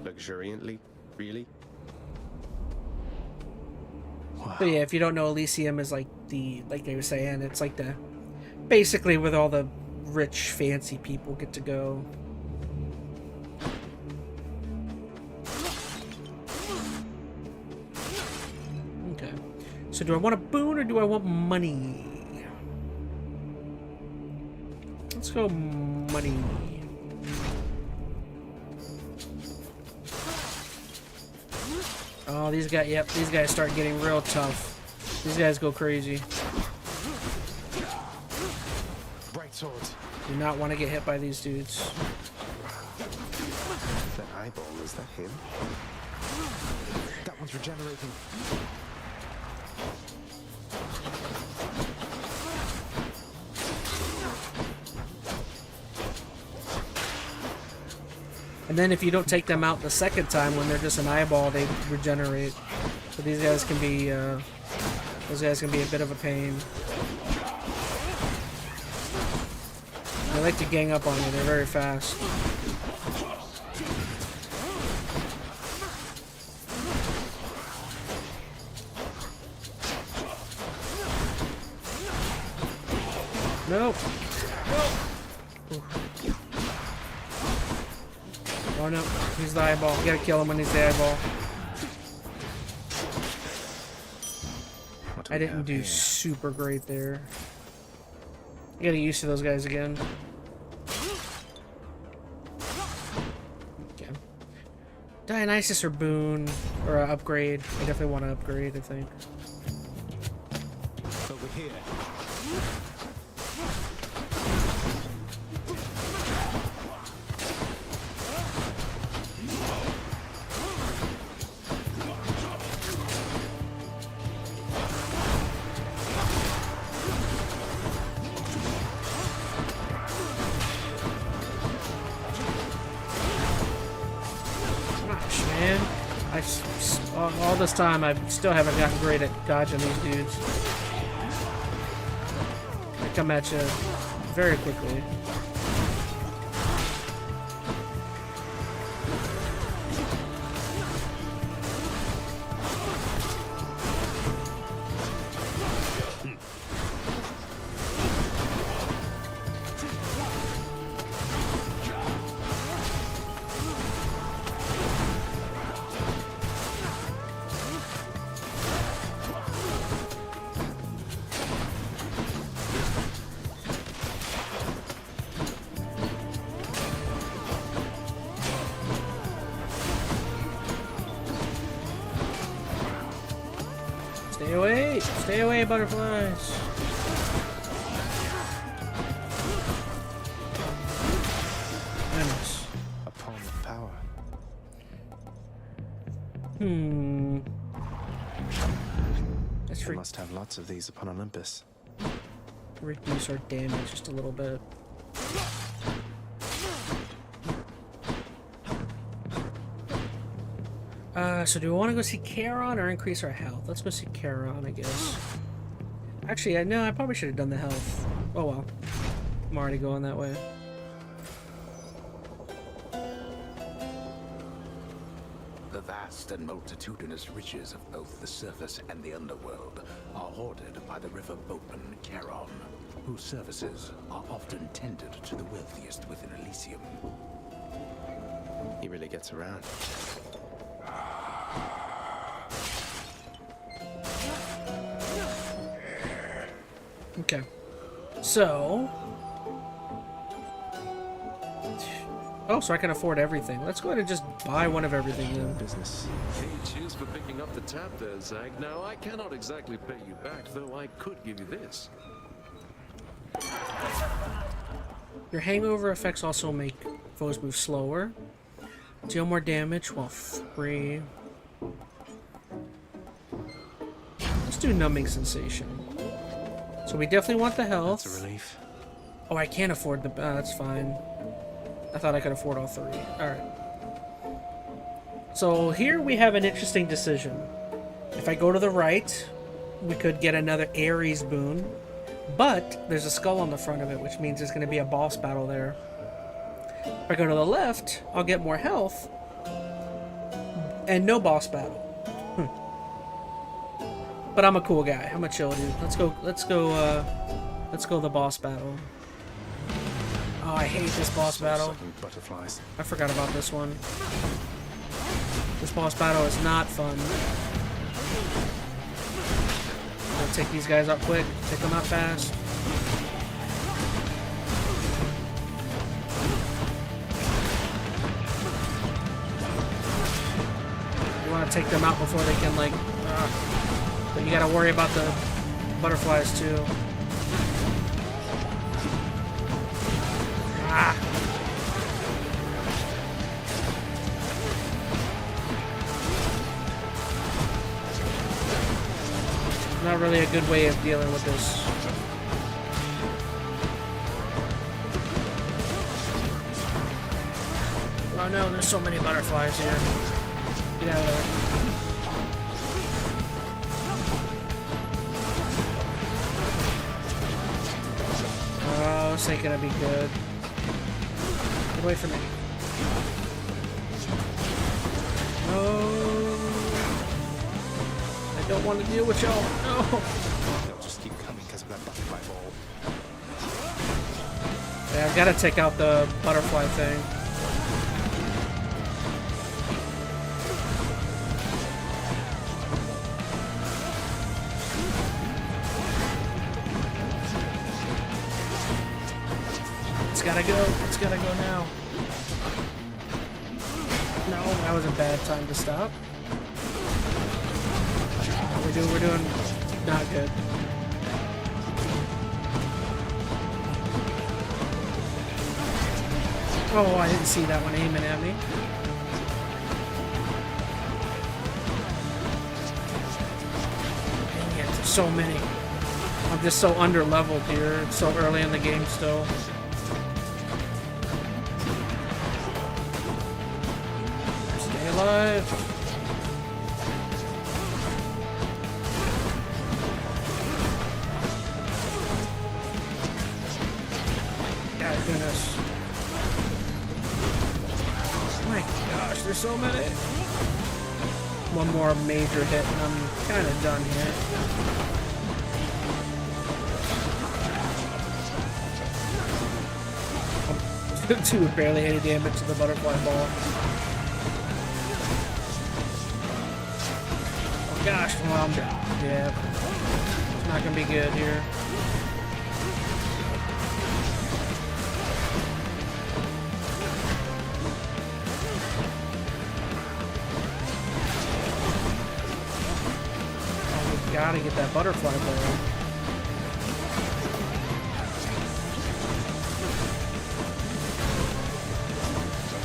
Speaker 3: Luxuriantly? Really? Wow.
Speaker 1: But yeah, if you don't know, Elysium is like they were saying, it's like the basically where all the rich, fancy people get to go. Okay. So do I want a boon or do I want money? Let's go money. Oh, these guys, yep, these guys start getting real tough. These guys go crazy.
Speaker 3: Bright swords.
Speaker 1: Do not want to get hit by these dudes.
Speaker 3: That eyeball, is that him? That one's regenerating.
Speaker 1: And then if you don't take them out the second time when they're just an eyeball, they regenerate. So these guys can be, those guys can be a bit of a pain. They like to gang up on you. They're very fast. Nope. Oh no, he's the eyeball. You gotta kill him when he's the eyeball. I didn't do super great there. You gotta get used to those guys again. Okay. Dionysus or boon or upgrade. I definitely want to upgrade, I think.
Speaker 3: Over here.
Speaker 1: All this time, I still haven't gotten great at dodging these dudes. They come at you very quickly. Stay away, butterflies. Let's
Speaker 3: They must have lots of these upon Olympus.
Speaker 1: reduce our damage just a little bit. So do we want to go see Charon or increase our health? Let's go see Charon, I guess. Actually, no, I probably should have done the health. Oh well. I'm already going that way.
Speaker 2: The vast and multitudinous riches of both the surface and the underworld are hoarded by the river boatman Charon, whose services are often tendered to the wealthiest within Elysium.
Speaker 3: He really gets around.
Speaker 1: Okay. So... Oh, so I can afford everything. Let's go ahead and just buy one of everything then.
Speaker 3: Business.
Speaker 11: Hey, cheers for picking up the tab there, Zag. Now, I cannot exactly pay you back, though I could give you this.
Speaker 1: Your hangover effects also make foes move slower. Deal more damage while free. Let's do numbing sensation. So we definitely want the health.
Speaker 3: That's a relief.
Speaker 1: Oh, I can't afford the... that's fine. I thought I could afford all three. Alright. So here we have an interesting decision. If I go to the right, we could get another Ares boon. But there's a skull on the front of it, which means there's going to be a boss battle there. If I go to the left, I'll get more health. And no boss battle. But I'm a cool guy. I'm a chill dude. Let's go the boss battle. Oh, I hate this boss battle.
Speaker 3: Butterflies.
Speaker 1: I forgot about this one. This boss battle is not fun. I'll take these guys out quick. Take them out fast. You want to take them out before they can, like... but you gotta worry about the butterflies, too. Ah! Not really a good way of dealing with this. Oh no, there's so many butterflies here. Get out of there. Oh, this ain't gonna be good. Get away from me. No. I don't want to deal with y'all. No.
Speaker 3: They'll just keep coming because of that butterfly ball.
Speaker 1: Yeah, I've got to take out the butterfly thing. It's gotta go. It's gotta go now. No, that was a bad time to stop. We're doing not good. Oh, I didn't see that one aiming at me. Dang it, there's so many. I'm just so under-leveled here. It's so early in the game still. Stay alive. Goodness. Oh my gosh, there's so many. One more major hit and I'm kind of done here. Two barely any damage to the butterfly ball. Oh gosh, well I'm done. Yeah, it's not gonna be good here. Gotta get that butterfly ball.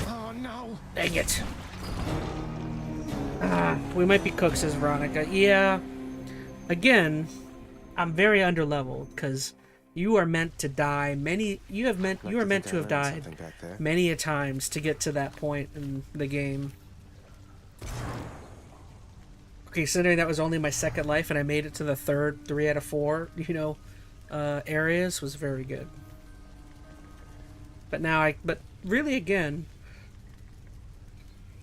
Speaker 3: Oh no!
Speaker 1: Dang it. We might be cooks, says Veronica. Yeah. Again, I'm very underleveled because you are meant to die you are meant to have died many a times to get to that point in the game. Okay, considering that was only my second life and I made it to the third 3 out of 4, areas, was very good. But really, again,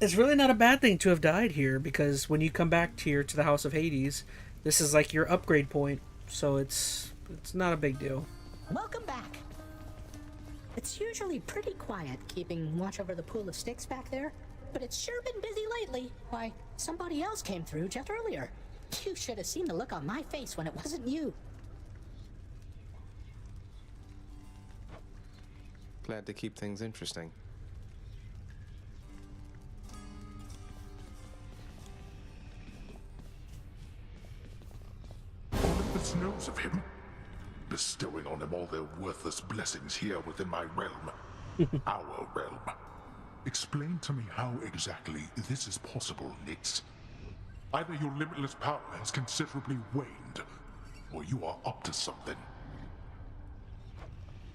Speaker 1: it's really not a bad thing to have died here, because when you come back here to the House of Hades, this is like your upgrade point, so it's not a big deal.
Speaker 5: Welcome back. It's usually pretty quiet keeping watch over the pool of sticks back there, but it's sure been busy lately. Why, somebody else came through just earlier. You should have seen the look on my face when it wasn't you.
Speaker 3: Glad to keep things interesting.
Speaker 6: Olympus knows of him, bestowing on him all their worthless blessings here within my realm. Our realm. Explain to me how exactly this is possible, Nix. Either your limitless power has considerably waned, or you are up to something.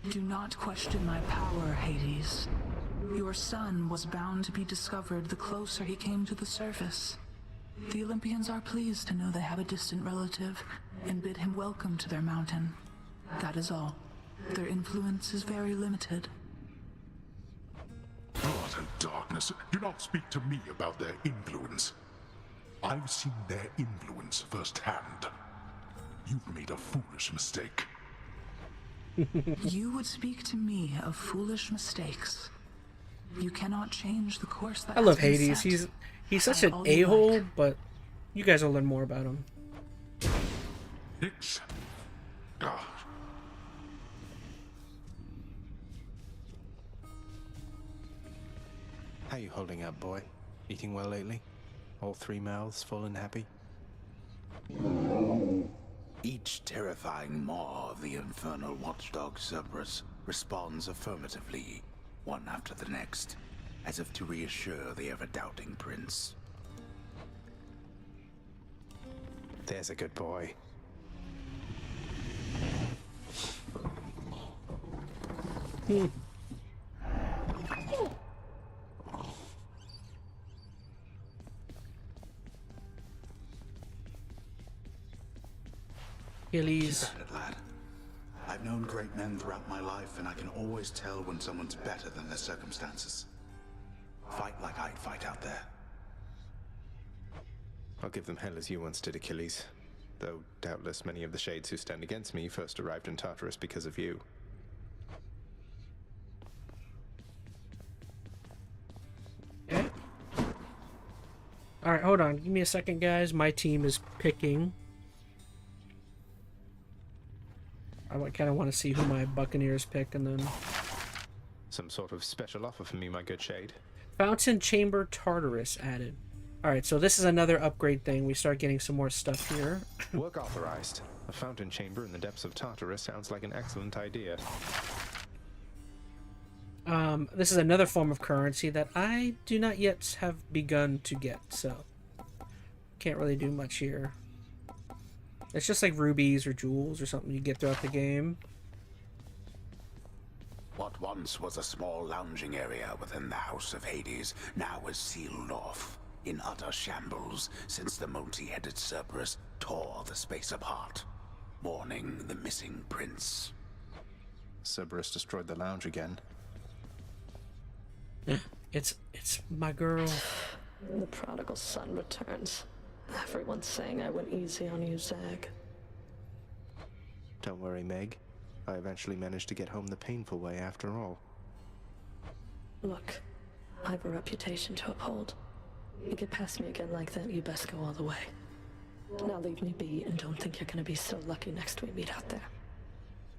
Speaker 7: Do not question my power, Hades. Your son was bound to be discovered the closer he came to the surface. The Olympians are pleased to know they have a distant relative and bid him welcome to their mountain. That is all. Their influence is very limited.
Speaker 6: What a darkness. Do not speak to me about their influence. I've seen their influence firsthand. You've made a foolish mistake.
Speaker 7: You would speak to me of foolish mistakes. You cannot change the course that
Speaker 1: I love
Speaker 7: has been
Speaker 1: Hades.
Speaker 7: set.
Speaker 1: He's such
Speaker 7: Try
Speaker 1: an
Speaker 7: all you
Speaker 1: a-hole,
Speaker 7: like.
Speaker 1: but you guys will learn more about him.
Speaker 6: Nix. Ah.
Speaker 3: How you holding up, boy? Eating well lately? All 3 mouths full and happy?
Speaker 2: Each terrifying maw of the infernal watchdog Cerberus responds affirmatively, one after the next, as if to reassure the ever-doubting prince.
Speaker 3: There's a good boy.
Speaker 1: Achilles.
Speaker 2: Keep at it, lad. I've known great men throughout my life, and I can always tell when someone's better than their circumstances. Fight like I'd fight out there.
Speaker 3: I'll give them hell as you once did, Achilles. Though doubtless many of the shades who stand against me first arrived in Tartarus because of you.
Speaker 1: Okay. Alright, hold on. Give me a second, guys. My team is picking. I kind of want to see who my Buccaneers pick, and then...
Speaker 3: Some sort of special offer for me, my good shade.
Speaker 1: Fountain Chamber Tartarus added. Alright, so this is another upgrade thing. We start getting some more stuff here.
Speaker 3: Work authorized. A fountain chamber in the depths of Tartarus sounds like an excellent idea.
Speaker 1: This is another form of currency that I do not yet have begun to get, so... Can't really do much here. It's just like rubies or jewels or something you get throughout the game.
Speaker 2: What once was a small lounging area within the House of Hades now is sealed off, in utter shambles, since the multi-headed Cerberus tore the space apart, mourning the missing prince.
Speaker 3: Cerberus destroyed the lounge again.
Speaker 1: It's my girl.
Speaker 12: The prodigal son returns. Everyone's saying I went easy on you, Zag.
Speaker 3: Don't worry, Meg. I eventually managed to get home the painful way after all.
Speaker 12: Look, I have a reputation to uphold. You get past me again like that, you best go all the way. Now leave me be and don't think you're gonna be so lucky next we meet out there.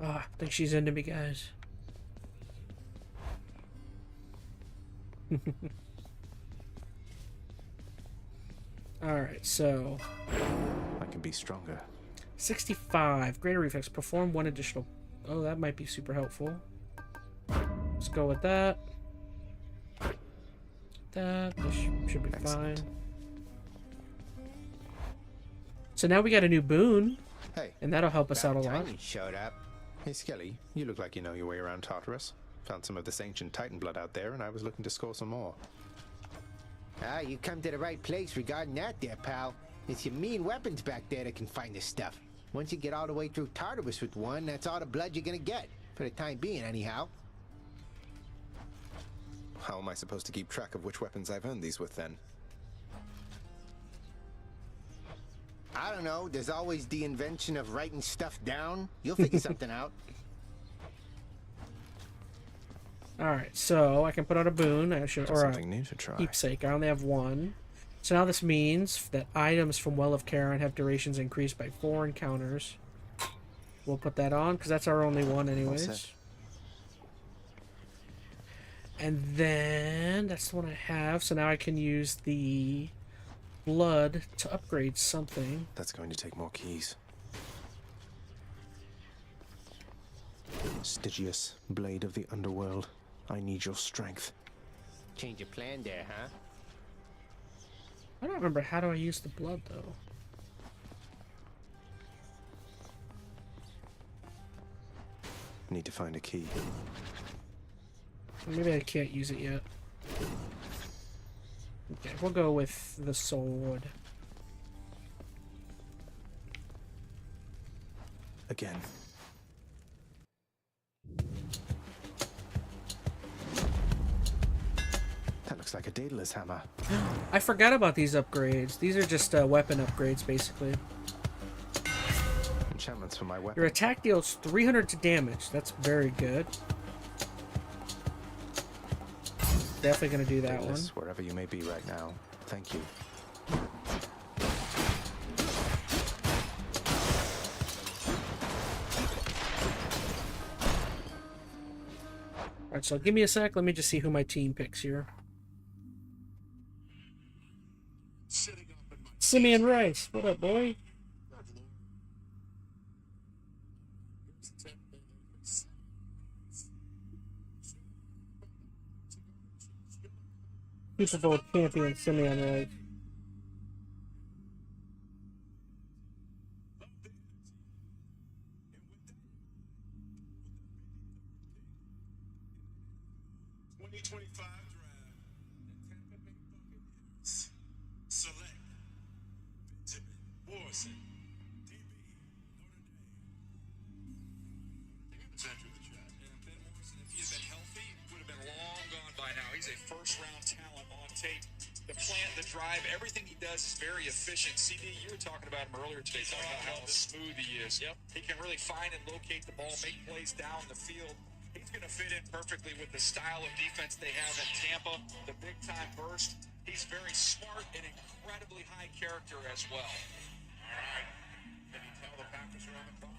Speaker 1: I think she's into me, guys. Alright, so...
Speaker 3: I can be stronger.
Speaker 1: 65. Greater reflex. Perform 1 additional... Oh, that might be super helpful. Let's go with that. This should be
Speaker 3: Excellent.
Speaker 1: fine. So now we got a new boon,
Speaker 9: Hey,
Speaker 1: and that'll help us out a
Speaker 9: about
Speaker 1: lot.
Speaker 9: time you showed up.
Speaker 3: Hey, Skelly, you look like you know your way around Tartarus. Found some of this ancient Titan blood out there, and I was looking to score some more.
Speaker 9: Ah, you come to the right place regarding that there, pal. It's your mean weapons back there that can find this stuff. Once you get all the way through Tartarus with one, that's all the blood you're gonna get. For the time being, anyhow.
Speaker 3: How am I supposed to keep track of which weapons I've earned these with, then?
Speaker 9: I don't know, there's always the invention of writing stuff down. You'll figure something out.
Speaker 1: Alright, so I can put out a boon, or
Speaker 3: Something new to try.
Speaker 1: keepsake. I only have one. So now this means that items from Well of Charon have durations increased by 4 encounters. We'll put that on, because that's our only one anyways. And then, that's the one I have, so now I can use the blood to upgrade something.
Speaker 3: That's going to take more keys. Stygius, blade of the underworld. I need your strength.
Speaker 9: Change your plan there, huh?
Speaker 1: I don't remember, how do I use the blood, though?
Speaker 3: Need to find a key.
Speaker 1: Maybe I can't use it yet. Okay, we'll go with the sword.
Speaker 3: Again. That looks like a Daedalus hammer.
Speaker 1: I forgot about these upgrades. These are just weapon upgrades, basically.
Speaker 3: Enchantments for my weapon.
Speaker 1: Your attack deals 300 to damage. That's very good. Definitely gonna do that
Speaker 3: Daedalus,
Speaker 1: one.
Speaker 3: wherever you may be right now. Thank you.
Speaker 1: Alright, so give me a sec. Let me just see who my team picks here. Simeon Rice. What up, boy? Super Bowl champion Simeon Rice.
Speaker 8: CD, you were talking about him earlier today, talking about how smooth he is. Yep. He can really find and locate the ball, make plays down the field. He's going to fit in perfectly with the style of defense they have in Tampa, the big-time burst. He's very smart and incredibly high character as well. All right. Can you tell the Packers are on the clock?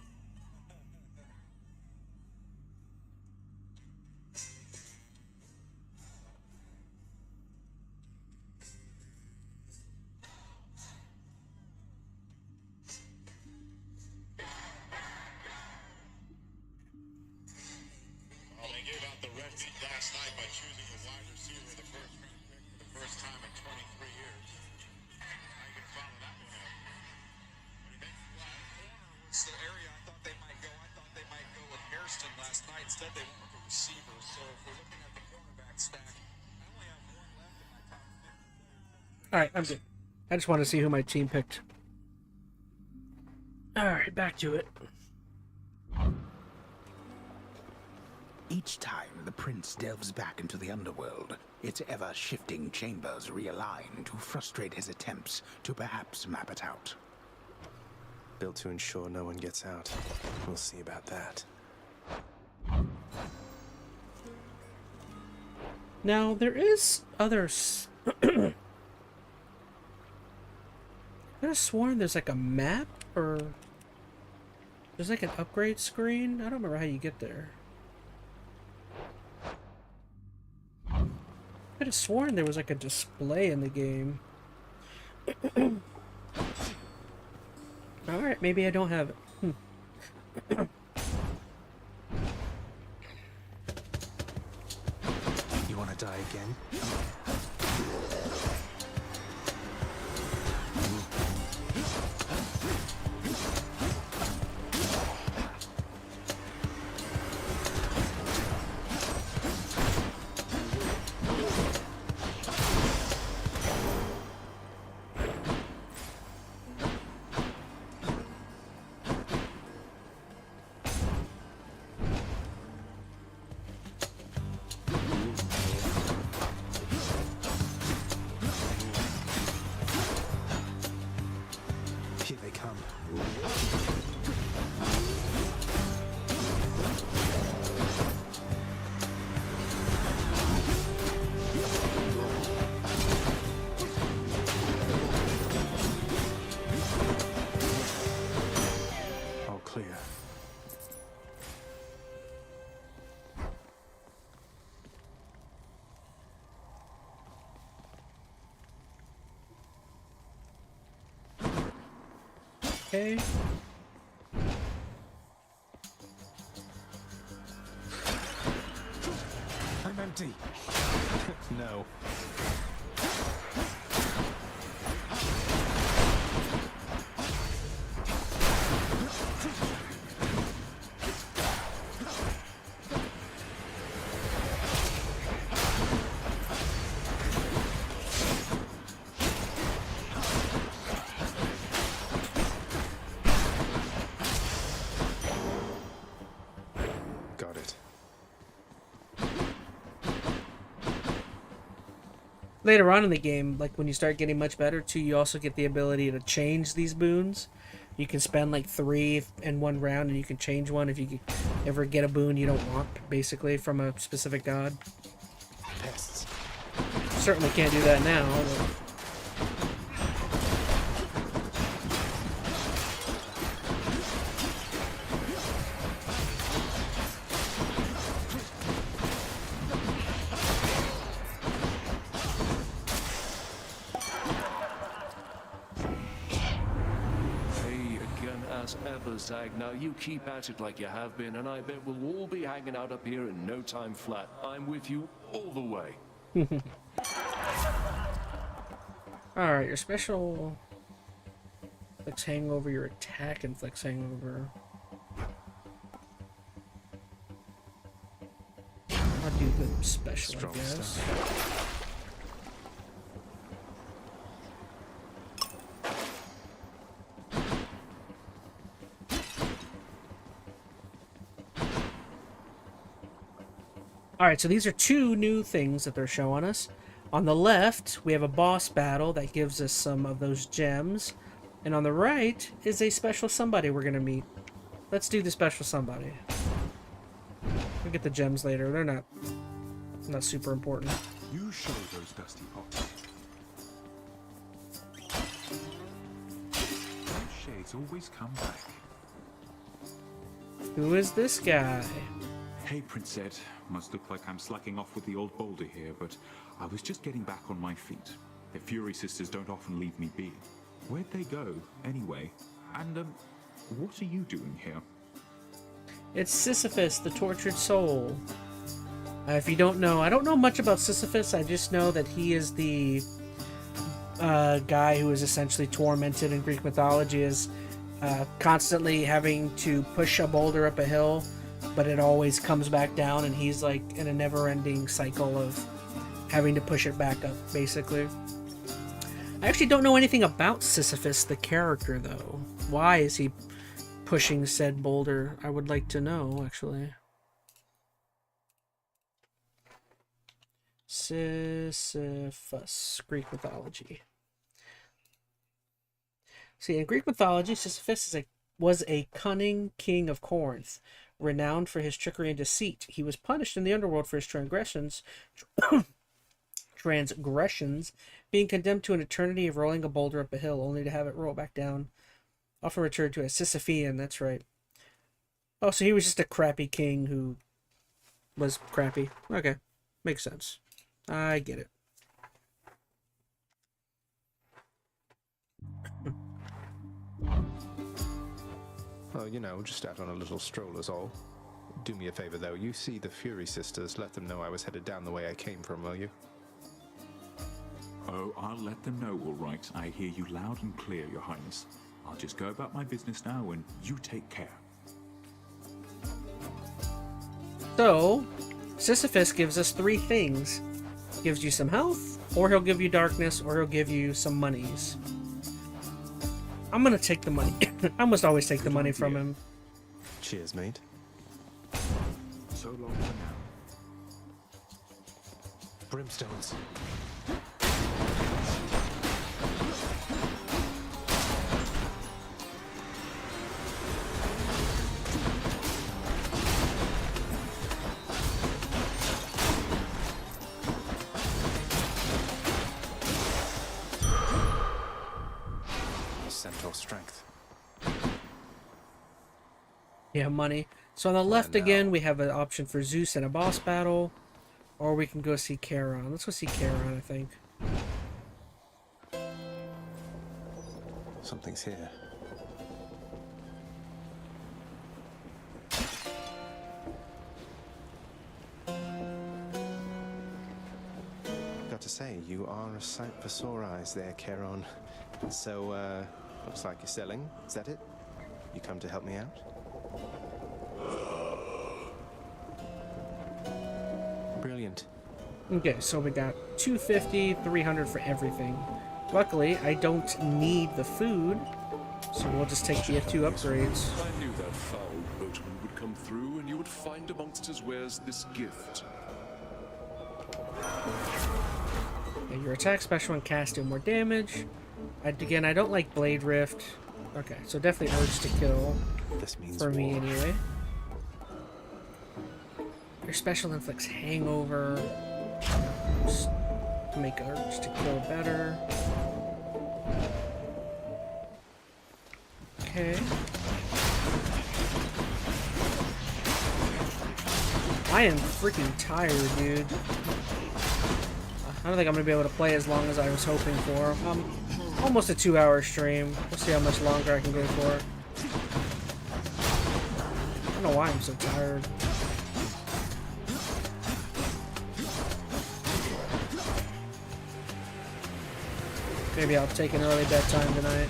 Speaker 8: Last night by choosing a wide receiver the first round pick for the first time in 23 years. How you can follow that one up? What do you think? Well, corner was the area I thought they might go. I thought they might go with Hairston last night. Instead, they went with a receiver. So if we're looking at the cornerback stack, I only have one left in my top 50.
Speaker 1: Alright, I'm good. I just want to see who my team picked. Alright, back to it.
Speaker 2: Each time the prince delves back into the underworld, its ever-shifting chambers realign to frustrate his attempts to perhaps map it out.
Speaker 3: Built to ensure no one gets out. We'll see about that.
Speaker 1: Now, there is others. I could have sworn there's like a map, or there's like an upgrade screen. I don't remember how you get there. I could have sworn there was like a display in the game. Alright, maybe I don't have it.
Speaker 3: You want to die again? Here they come. All clear.
Speaker 1: Okay.
Speaker 3: I'm empty. No. Got it.
Speaker 1: Later on in the game, like when you start getting much better too, you also get the ability to change these boons. You can spend like 3 in one round and you can change one if you ever get a boon you don't want, basically, from a specific god.
Speaker 3: Pests.
Speaker 1: Certainly can't do that now. But...
Speaker 11: As ever, Zag. Now you keep at it like you have been, and I bet we'll all be hanging out up here in no time flat. I'm with you all the way.
Speaker 1: Alright, your special inflicts hangover, your attack inflicts hangover. I'll do the special,
Speaker 3: Strong
Speaker 1: I guess.
Speaker 3: stuff.
Speaker 1: Alright, so these are 2 new things that they're showing us. On the left, we have a boss battle that gives us some of those gems. And on the right is a special somebody we're going to meet. Let's do the special somebody. We'll get the gems later. They're not super important.
Speaker 13: You show those dusty pots. Shades always come back.
Speaker 1: Who is this guy?
Speaker 13: Hey, Prince Ed. Must look like I'm slacking off with the old boulder here, but I was just getting back on my feet. The Fury Sisters don't often leave me be. Where'd they go, anyway? And, what are you doing here?
Speaker 1: It's Sisyphus, the tortured soul. If you don't know, I don't know much about Sisyphus. I just know that he is the guy who is essentially tormented in Greek mythology, as constantly having to push a boulder up a hill, but it always comes back down, and he's like in a never-ending cycle of having to push it back up, basically. I actually don't know anything about Sisyphus, the character, though. Why is he pushing said boulder? I would like to know, actually. Sisyphus, Greek mythology. See, in Greek mythology, Sisyphus was a cunning king of Corinth, renowned for his trickery and deceit. He was punished in the underworld for his transgressions, being condemned to an eternity of rolling a boulder up a hill, only to have it roll back down. Often referred to as Sisyphean, that's right. Oh, so he was just a crappy king who was crappy. Okay, makes sense. I get it.
Speaker 3: Well, you know, just out on a little stroll is all. Do me a favor, though. You see the Fury Sisters, let them know I was headed down the way I came from, will you?
Speaker 13: Oh, I'll let them know, all right. I hear you loud and clear, Your Highness. I'll just go about my business now, and you take care.
Speaker 1: So, Sisyphus gives us 3 things. Gives you some health, or he'll give you darkness, or he'll give you some monies. I'm gonna take the money. I must always take the money from him.
Speaker 3: Cheers, mate.
Speaker 13: So long for now.
Speaker 3: Brimstones. centaur strength.
Speaker 1: Yeah, money. So on the left again, we have an option for Zeus and a boss battle, or we can go see Charon. Let's go see Charon, I think.
Speaker 3: Something's here. Got to say, you are a sight for sore eyes there, Charon. So, looks like you're selling. Is that it? You come to help me out? Brilliant.
Speaker 1: Okay, so we got 250, 300 for everything. Luckily, I don't need the food, so we'll just take the 2 upgrades.
Speaker 11: I knew that foul boatman would come through, and you would find amongst his wares this gift.
Speaker 1: Okay, your attack special and cast do more damage. Again, I don't like Blade Rift. Okay, so definitely Urge to Kill.
Speaker 3: This means
Speaker 1: for me,
Speaker 3: war.
Speaker 1: anyway. Your special inflicts Hangover. Just to make Urge to Kill better. Okay. I am freaking tired, dude. I don't think I'm gonna be able to play as long as I was hoping for. Almost a 2-hour stream. We'll see how much longer I can go for. I don't know why I'm so tired. Maybe I'll take an early bedtime tonight.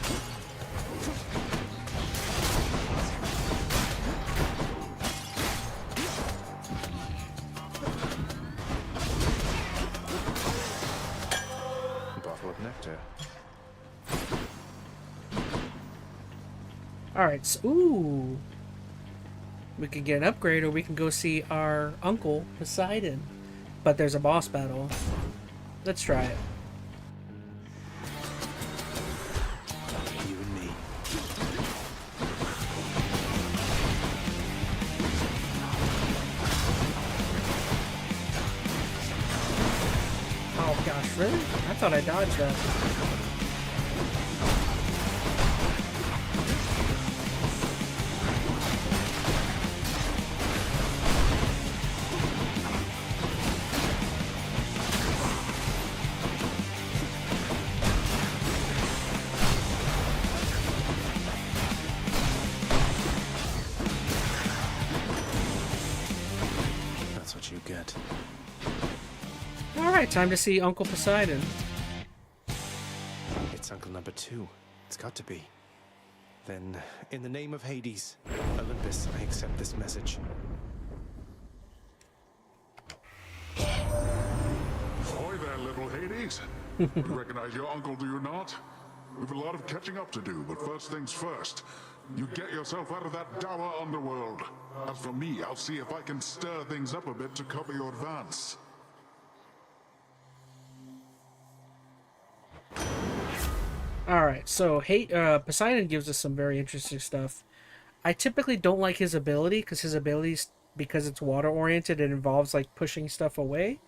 Speaker 3: Bottle of nectar.
Speaker 1: Alright, so, ooh. We can get an upgrade, or we can go see our uncle, Poseidon. But there's a boss battle. Let's try it.
Speaker 3: You and me.
Speaker 1: Oh gosh, really? I thought I dodged that.
Speaker 3: That's what you get.
Speaker 1: Alright, time to see Uncle Poseidon.
Speaker 3: It's Uncle number 2. It's got to be. Then, in the name of Hades, Olympus, I accept this message.
Speaker 6: Ahoy there, little Hades. You recognize your uncle, do you not? We've a lot of catching up to do, but first things first. You get yourself out of that dour underworld. As for me, I'll see if I can stir things up a bit to cover your advance.
Speaker 1: Alright, so Poseidon gives us some very interesting stuff. I typically don't like his ability, because his abilities, because it's water-oriented, it involves like pushing stuff away.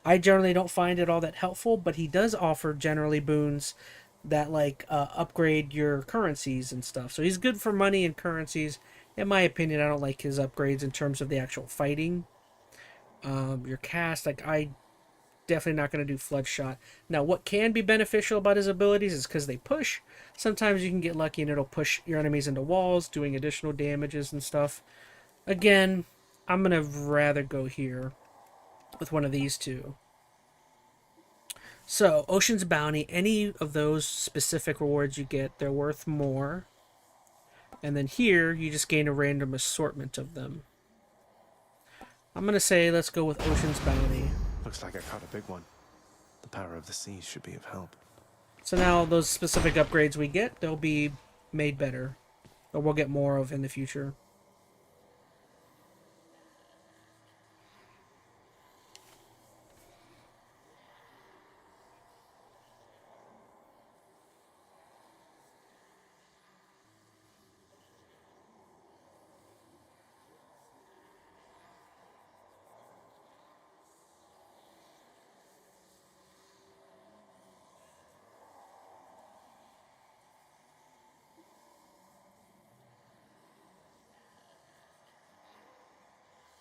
Speaker 1: I generally don't find it all that helpful, but he does offer generally boons that like upgrade your currencies and stuff. So he's good for money and currencies. In my opinion, I don't like his upgrades in terms of the actual fighting. Your cast, like I definitely not going to do Flood Shot. Now, what can be beneficial about his abilities is because they push. Sometimes you can get lucky and it'll push your enemies into walls, doing additional damages and stuff. Again, I'm going to rather go here with one of these two. So, Ocean's Bounty, any of those specific rewards you get, they're worth more. And then here, you just gain a random assortment of them. I'm going to say let's go with Ocean's Bounty.
Speaker 3: Looks like I caught a big one. The power of the seas should be of help.
Speaker 1: So now those specific upgrades we get, they'll be made better. Or we'll get more of in the future.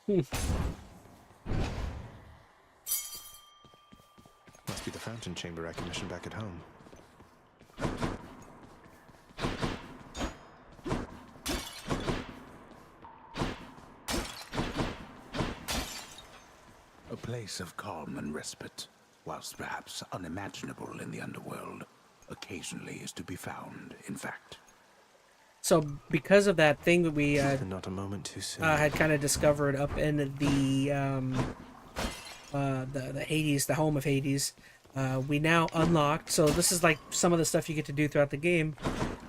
Speaker 3: Must be the fountain chamber I commissioned back at home.
Speaker 2: A place of calm and respite, whilst perhaps unimaginable in the underworld, occasionally is to be found, in fact.
Speaker 1: So because of that thing that we
Speaker 3: not a moment too soon.
Speaker 1: had kind of discovered up in the Hades, the home of Hades, we now unlocked. So this is like some of the stuff you get to do throughout the game.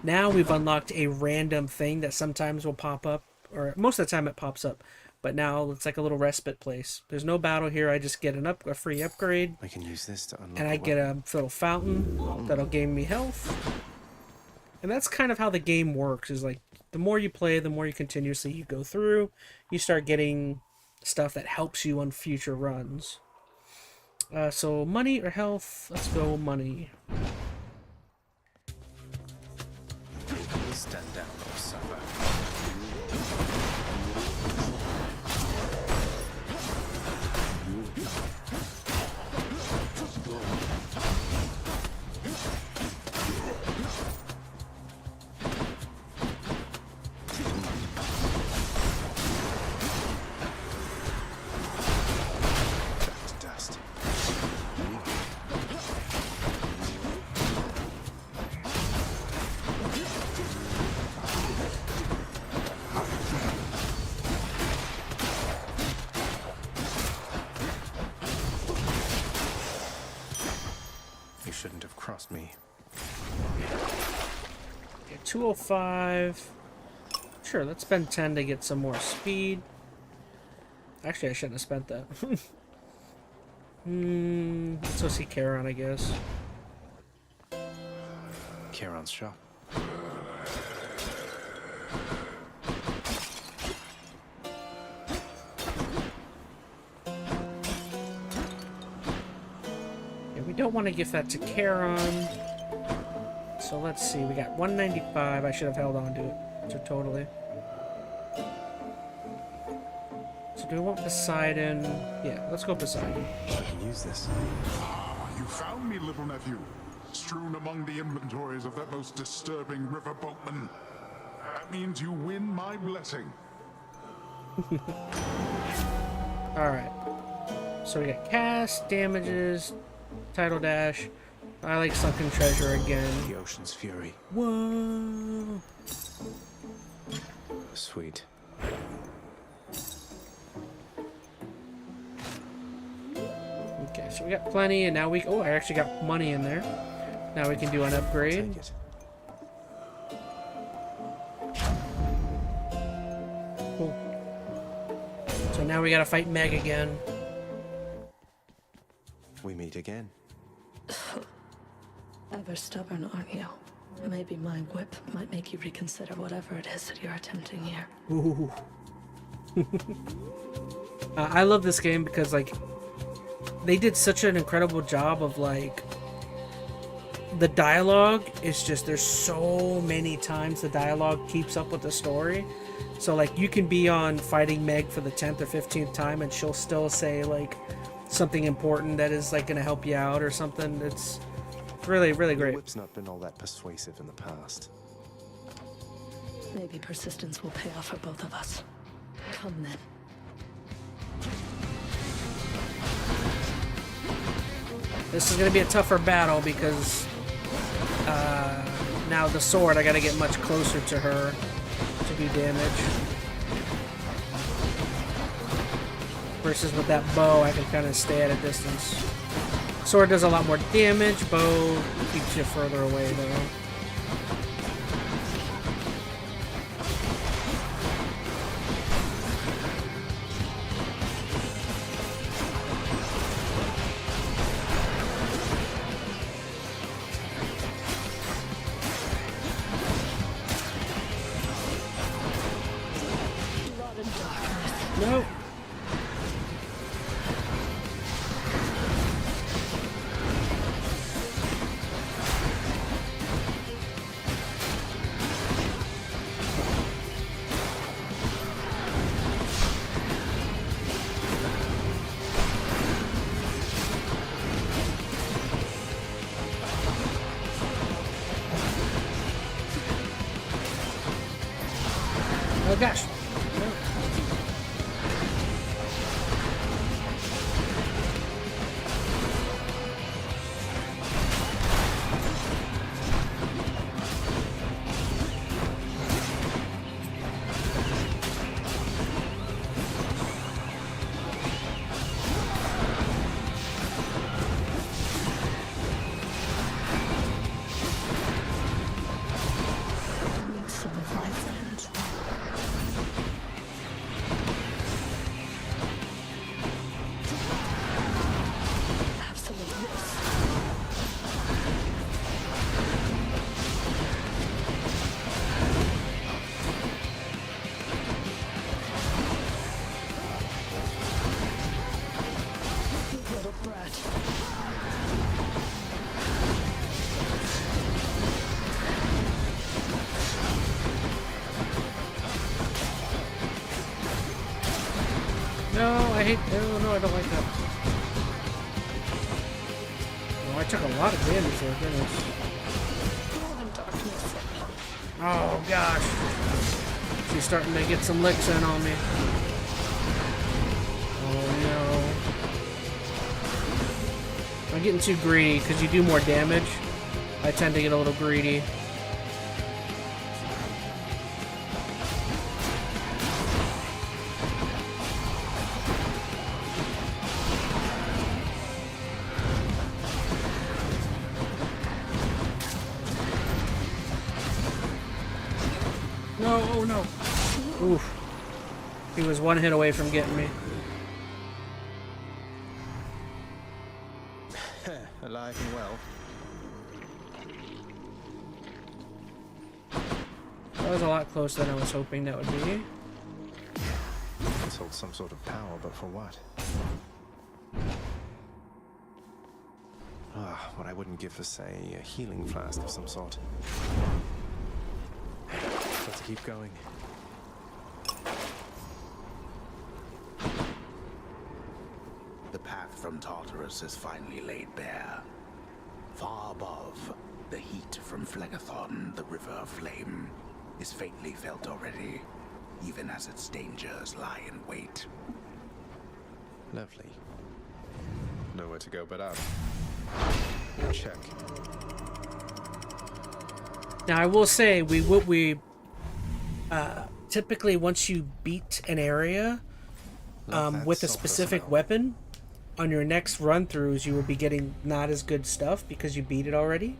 Speaker 1: Now we've unlocked a random thing that sometimes will pop up, or most of the time it pops up. But now it's like a little respite place. There's no battle here. I just get a free upgrade.
Speaker 3: I can use this to unlock.
Speaker 1: And I get a little fountain that'll gain me health. And that's kind of how the game works. Is like the more you play, the more you continuously go through, you start getting stuff that helps you on future runs. So money or health? Let's go money.
Speaker 3: Stand down or suffer. You shouldn't have crossed me.
Speaker 1: Okay, 205. Sure, let's spend 10 to get some more speed. Actually, I shouldn't have spent that. Let's go see Charon, I guess.
Speaker 3: Charon's shop.
Speaker 1: We don't want to give that to Charon. So let's see. We got 195. I should have held on to it. So totally. So do we want Poseidon? Yeah, let's go Poseidon.
Speaker 3: I can use this.
Speaker 6: Ah, you found me, little nephew. Strewn among the inventories of that most disturbing river boatman. That means you win my blessing.
Speaker 1: Alright. So we got cast, damages, title dash. I like Sunken Treasure again.
Speaker 3: The Ocean's Fury.
Speaker 1: Whoa!
Speaker 3: Sweet.
Speaker 1: Okay, so we got plenty, and now we... Oh, I actually got money in there. Now we can do an upgrade.
Speaker 3: Take it.
Speaker 1: Cool. So now we gotta fight Meg again.
Speaker 3: We meet again.
Speaker 12: Ever stubborn, aren't you? Maybe my whip might make you reconsider whatever it is that you're attempting here.
Speaker 1: Ooh. I love this game because, like, they did such an incredible job of, like, the dialogue is just, there's so many times the dialogue keeps up with the story. So, like, you can be on fighting Meg for the 10th or 15th time and she'll still say, like, something important that is, like, gonna help you out or something. It's really, really great.
Speaker 3: Your whip's not been all that persuasive in the past.
Speaker 12: Maybe persistence will pay off for both of us. Come then.
Speaker 1: This is gonna be a tougher battle because now the sword, I gotta get much closer to her to do damage. Versus with that bow, I can kind of stay at a distance. Sword does a lot more damage, bow keeps you further away though. Nope. Oh gosh.
Speaker 12: Some of my friends. Absolute miss. You little brat.
Speaker 1: No, I hate. Oh no, I don't like that. Oh, I took a lot of damage there. Goodness. Oh gosh. She's starting to get some licks in on me. Oh no. I'm getting too greedy because you do more damage. I tend to get a little greedy. No, oh no. Oof. He was one hit away from getting me.
Speaker 3: Alive and well.
Speaker 1: That was a lot closer than I was hoping that would be.
Speaker 3: It's hold some sort of power, but for what? Ah, what I wouldn't give for, say, a healing flask of some sort. Got to keep going.
Speaker 2: The path from Tartarus is finally laid bare. Far above, the heat from Phlegethon, the river of flame, is faintly felt already, even as its dangers lie in wait.
Speaker 3: Lovely. Nowhere to go but up. Check.
Speaker 1: Now I will say typically once you beat an area with a specific weapon, on your next run throughs you will be getting not as good stuff because you beat it already.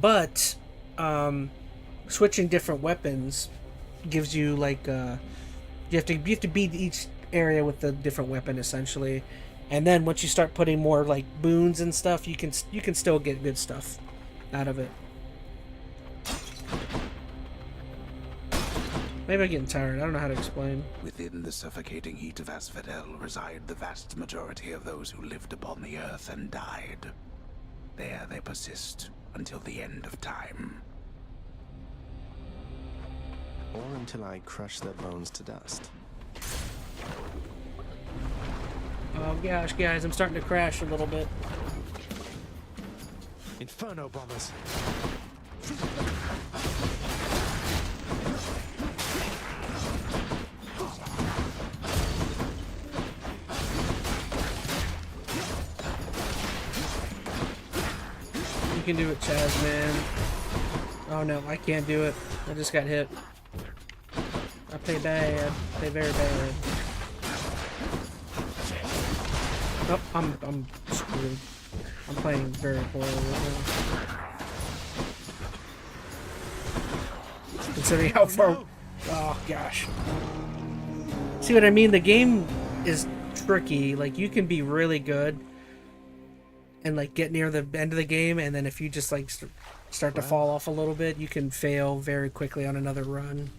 Speaker 1: But switching different weapons gives you like you have to beat each area with a different weapon essentially, and then once you start putting more like boons and stuff, you can still get good stuff out of it. Maybe I'm getting tired. I don't know how to explain.
Speaker 2: Within the suffocating heat of Asphodel reside the vast majority of those who lived upon the earth and died. There they persist until the end of time.
Speaker 3: Or until I crush their bones to dust.
Speaker 1: Oh gosh, guys, I'm starting to crash a little bit.
Speaker 3: Inferno bombers!
Speaker 1: You can do it, Chaz, man. Oh no, I can't do it. I just got hit. I play bad. I play very bad. Oh, I'm screwed. I'm playing very poorly right now. Considering how far... Oh, gosh. See what I mean? The game is tricky. Like, you can be really good and, like, get near the end of the game, and then if you just, like, start to fall off a little bit, you can fail very quickly on another run.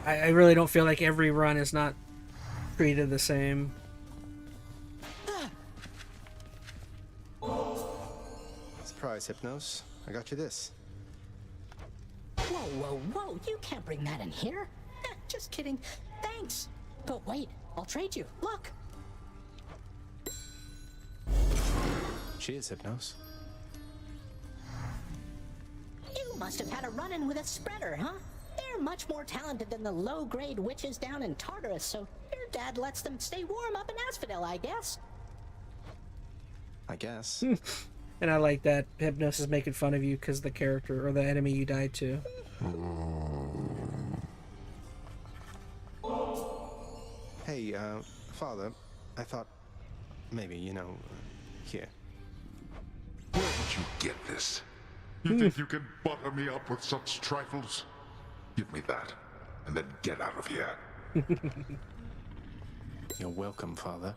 Speaker 1: I really don't feel like every run is not treated the same.
Speaker 3: Surprise, Hypnos. I got you this.
Speaker 5: Whoa, whoa, whoa, you can't bring that in here. Just kidding. Thanks. But wait, I'll trade you. Look.
Speaker 3: Cheers, Hypnos.
Speaker 5: You must have had a run-in with a spreader, huh? There they're much more talented than the low-grade witches down in Tartarus, so your dad lets them stay warm up in Asphodel, I guess.
Speaker 3: I guess.
Speaker 1: And I like that Hypnos is making fun of you because the character or the enemy you died to.
Speaker 3: Hey, Father, I thought maybe, you know, here.
Speaker 6: Where did you get this? You think you can butter me up with such trifles? Give me that, and then get out of here.
Speaker 3: You're welcome, Father.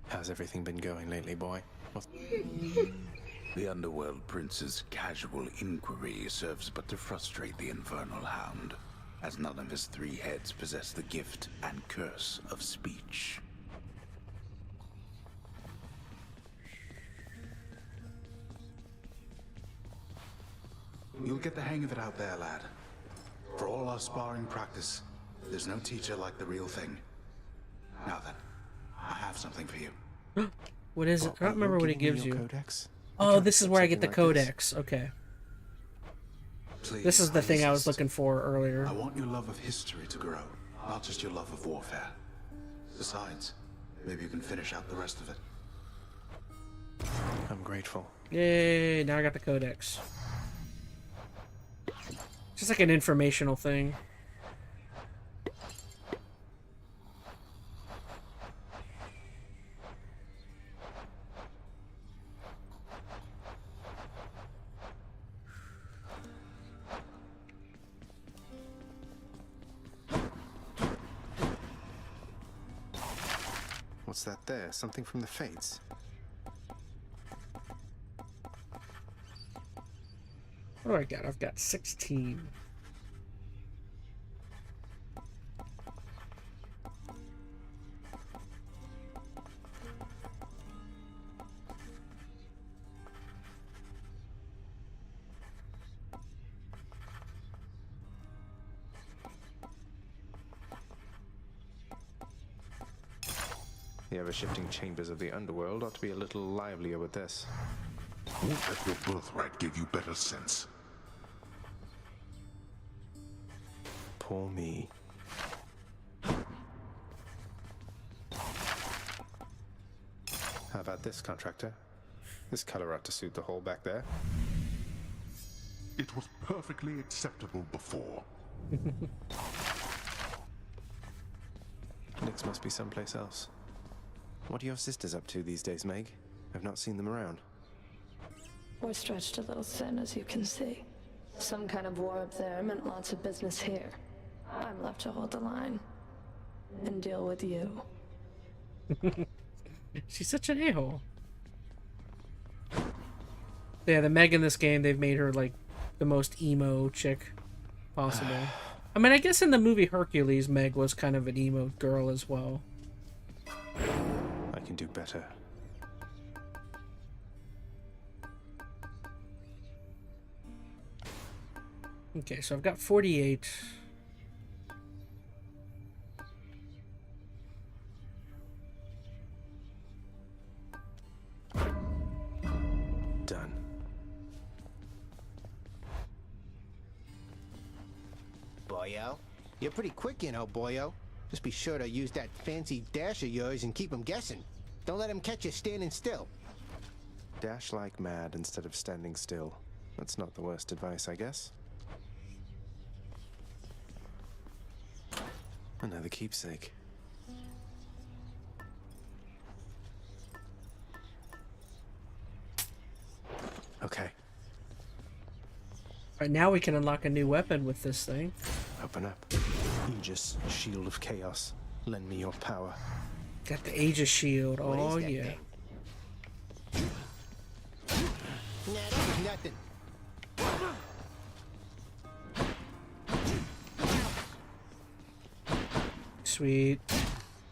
Speaker 3: How's everything been going lately, boy?
Speaker 2: The Underworld Prince's casual inquiry serves but to frustrate the Infernal Hound, as none of his 3 heads possess the gift and curse of speech. You'll get the hang of it out there, lad. For all our sparring practice, there's no teacher like the real thing. Now then, I have something for you.
Speaker 1: What is it? I don't remember what it gives you.
Speaker 3: Codex?
Speaker 1: Oh, this is where I get the
Speaker 3: Something like this.
Speaker 1: codex. Okay.
Speaker 2: Please,
Speaker 1: This is the thing I was
Speaker 2: insist.
Speaker 1: looking for earlier.
Speaker 2: I want your love of history to grow, not just your love of warfare. Besides, maybe you can finish out the rest of it.
Speaker 3: I'm grateful.
Speaker 1: Yay, now I got the codex. Just like an informational thing.
Speaker 3: What's that there? Something from the Fates?
Speaker 1: What do I got? I've got 16.
Speaker 3: The ever-shifting chambers of the underworld ought to be a little livelier with this.
Speaker 6: Won't that your birthright give you better sense?
Speaker 3: Poor me. How about this, contractor? This color ought to suit the hole back there.
Speaker 6: It was perfectly acceptable before.
Speaker 3: Nix must be someplace else. What are your sisters up to these days, Meg? I've not seen them around.
Speaker 12: We're stretched a little thin, as you can see. Some kind of war up there meant lots of business here. I'm left to hold the line. And deal with you.
Speaker 1: She's such an a-hole. Yeah, the Meg in this game, they've made her like the most emo chick possible. I mean, I guess in the movie Hercules, Meg was kind of an emo girl as well.
Speaker 3: I can do better.
Speaker 1: Okay, so I've got 48.
Speaker 3: Done.
Speaker 9: Boyo, you're pretty quick, you know, Boyo. Just be sure to use that fancy dash of yours and keep 'em guessing. Don't let 'em catch you standing still.
Speaker 3: Dash like mad instead of standing still. That's not the worst advice, I guess. Another keepsake. Okay,
Speaker 1: Right now we can unlock a new weapon with this thing.
Speaker 3: open up. Aegis, shield of chaos. Lend me your power.
Speaker 1: Got the Aegis shield.
Speaker 9: What
Speaker 1: Oh
Speaker 9: is that
Speaker 1: yeah.
Speaker 9: thing? Nah, that was nothing.
Speaker 1: Sweet.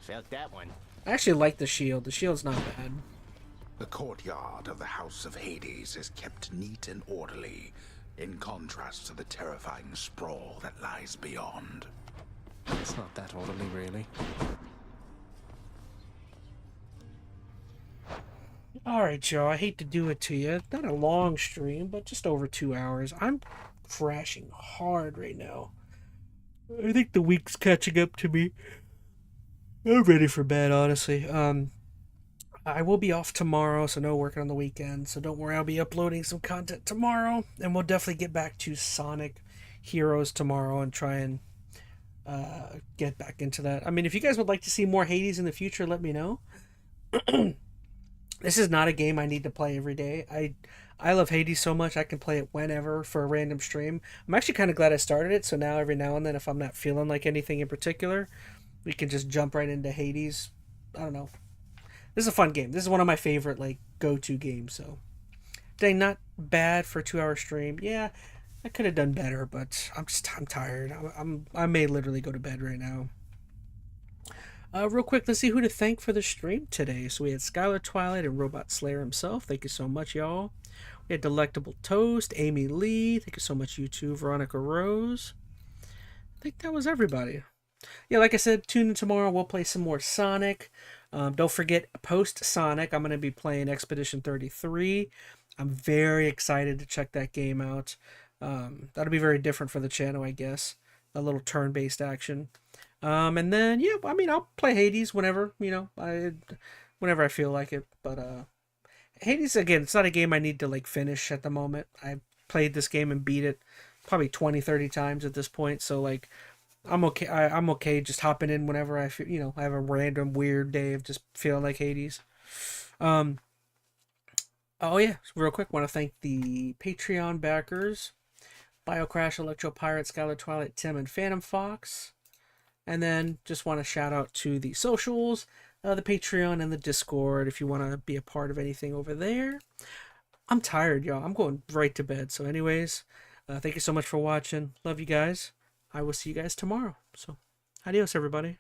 Speaker 9: Felt that one.
Speaker 1: I actually like the shield. The shield's not bad.
Speaker 2: The courtyard of the House of Hades is kept neat and orderly, in contrast to the terrifying sprawl that lies beyond.
Speaker 3: It's not that orderly, really.
Speaker 1: Alright, y'all, I hate to do it to you. Not a long stream, but just over 2 hours. I'm crashing hard right now. I think the week's catching up to me. I'm ready for bed, honestly. I will be off tomorrow, so no working on the weekend. So don't worry, I'll be uploading some content tomorrow, and we'll definitely get back to Sonic Heroes tomorrow and try and get back into that. I mean, if you guys would like to see more Hades in the future, let me know. This is not a game I need to play every day. I love Hades so much I can play it whenever for a random stream. I'm actually kind of glad I started it, so now every now and then if I'm not feeling like anything in particular, we can just jump right into Hades. I don't know. This is a fun game. This is one of my favorite like go-to games, so dang, not bad for a 2-hour stream. Yeah, I could have done better, but I'm tired. I may literally go to bed right now. Real quick, let's see who to thank for the stream today. So we had Skylar Twilight and Robot Slayer himself. Thank you so much, y'all. We had Delectable Toast, Amy Lee. Thank you so much, you too. Veronica Rose. I think that was everybody. Yeah, like I said, tune in tomorrow. We'll play some more Sonic. Don't forget, post-Sonic, I'm going to be playing Expedition 33. I'm very excited to check that game out. That'll be very different for the channel, I guess. A little turn-based action. And then, yeah, I mean, I'll play Hades whenever, whenever I feel like it. But Hades, again, it's not a game I need to, like, finish at the moment. I played this game and beat it probably 20, 30 times at this point. So, like, I'm okay. I'm okay just hopping in whenever I feel, I have a random weird day of just feeling like Hades. Oh yeah, real quick, want to thank the Patreon backers: BioCrash, Electro Pirate, Skylar Twilight, Tim, and Phantom Fox. And then just want to shout out to the socials, the Patreon and the Discord if you want to be a part of anything over there. I'm tired, y'all. I'm going right to bed. So anyways, thank you so much for watching. Love you guys. I will see you guys tomorrow. So, adios, everybody.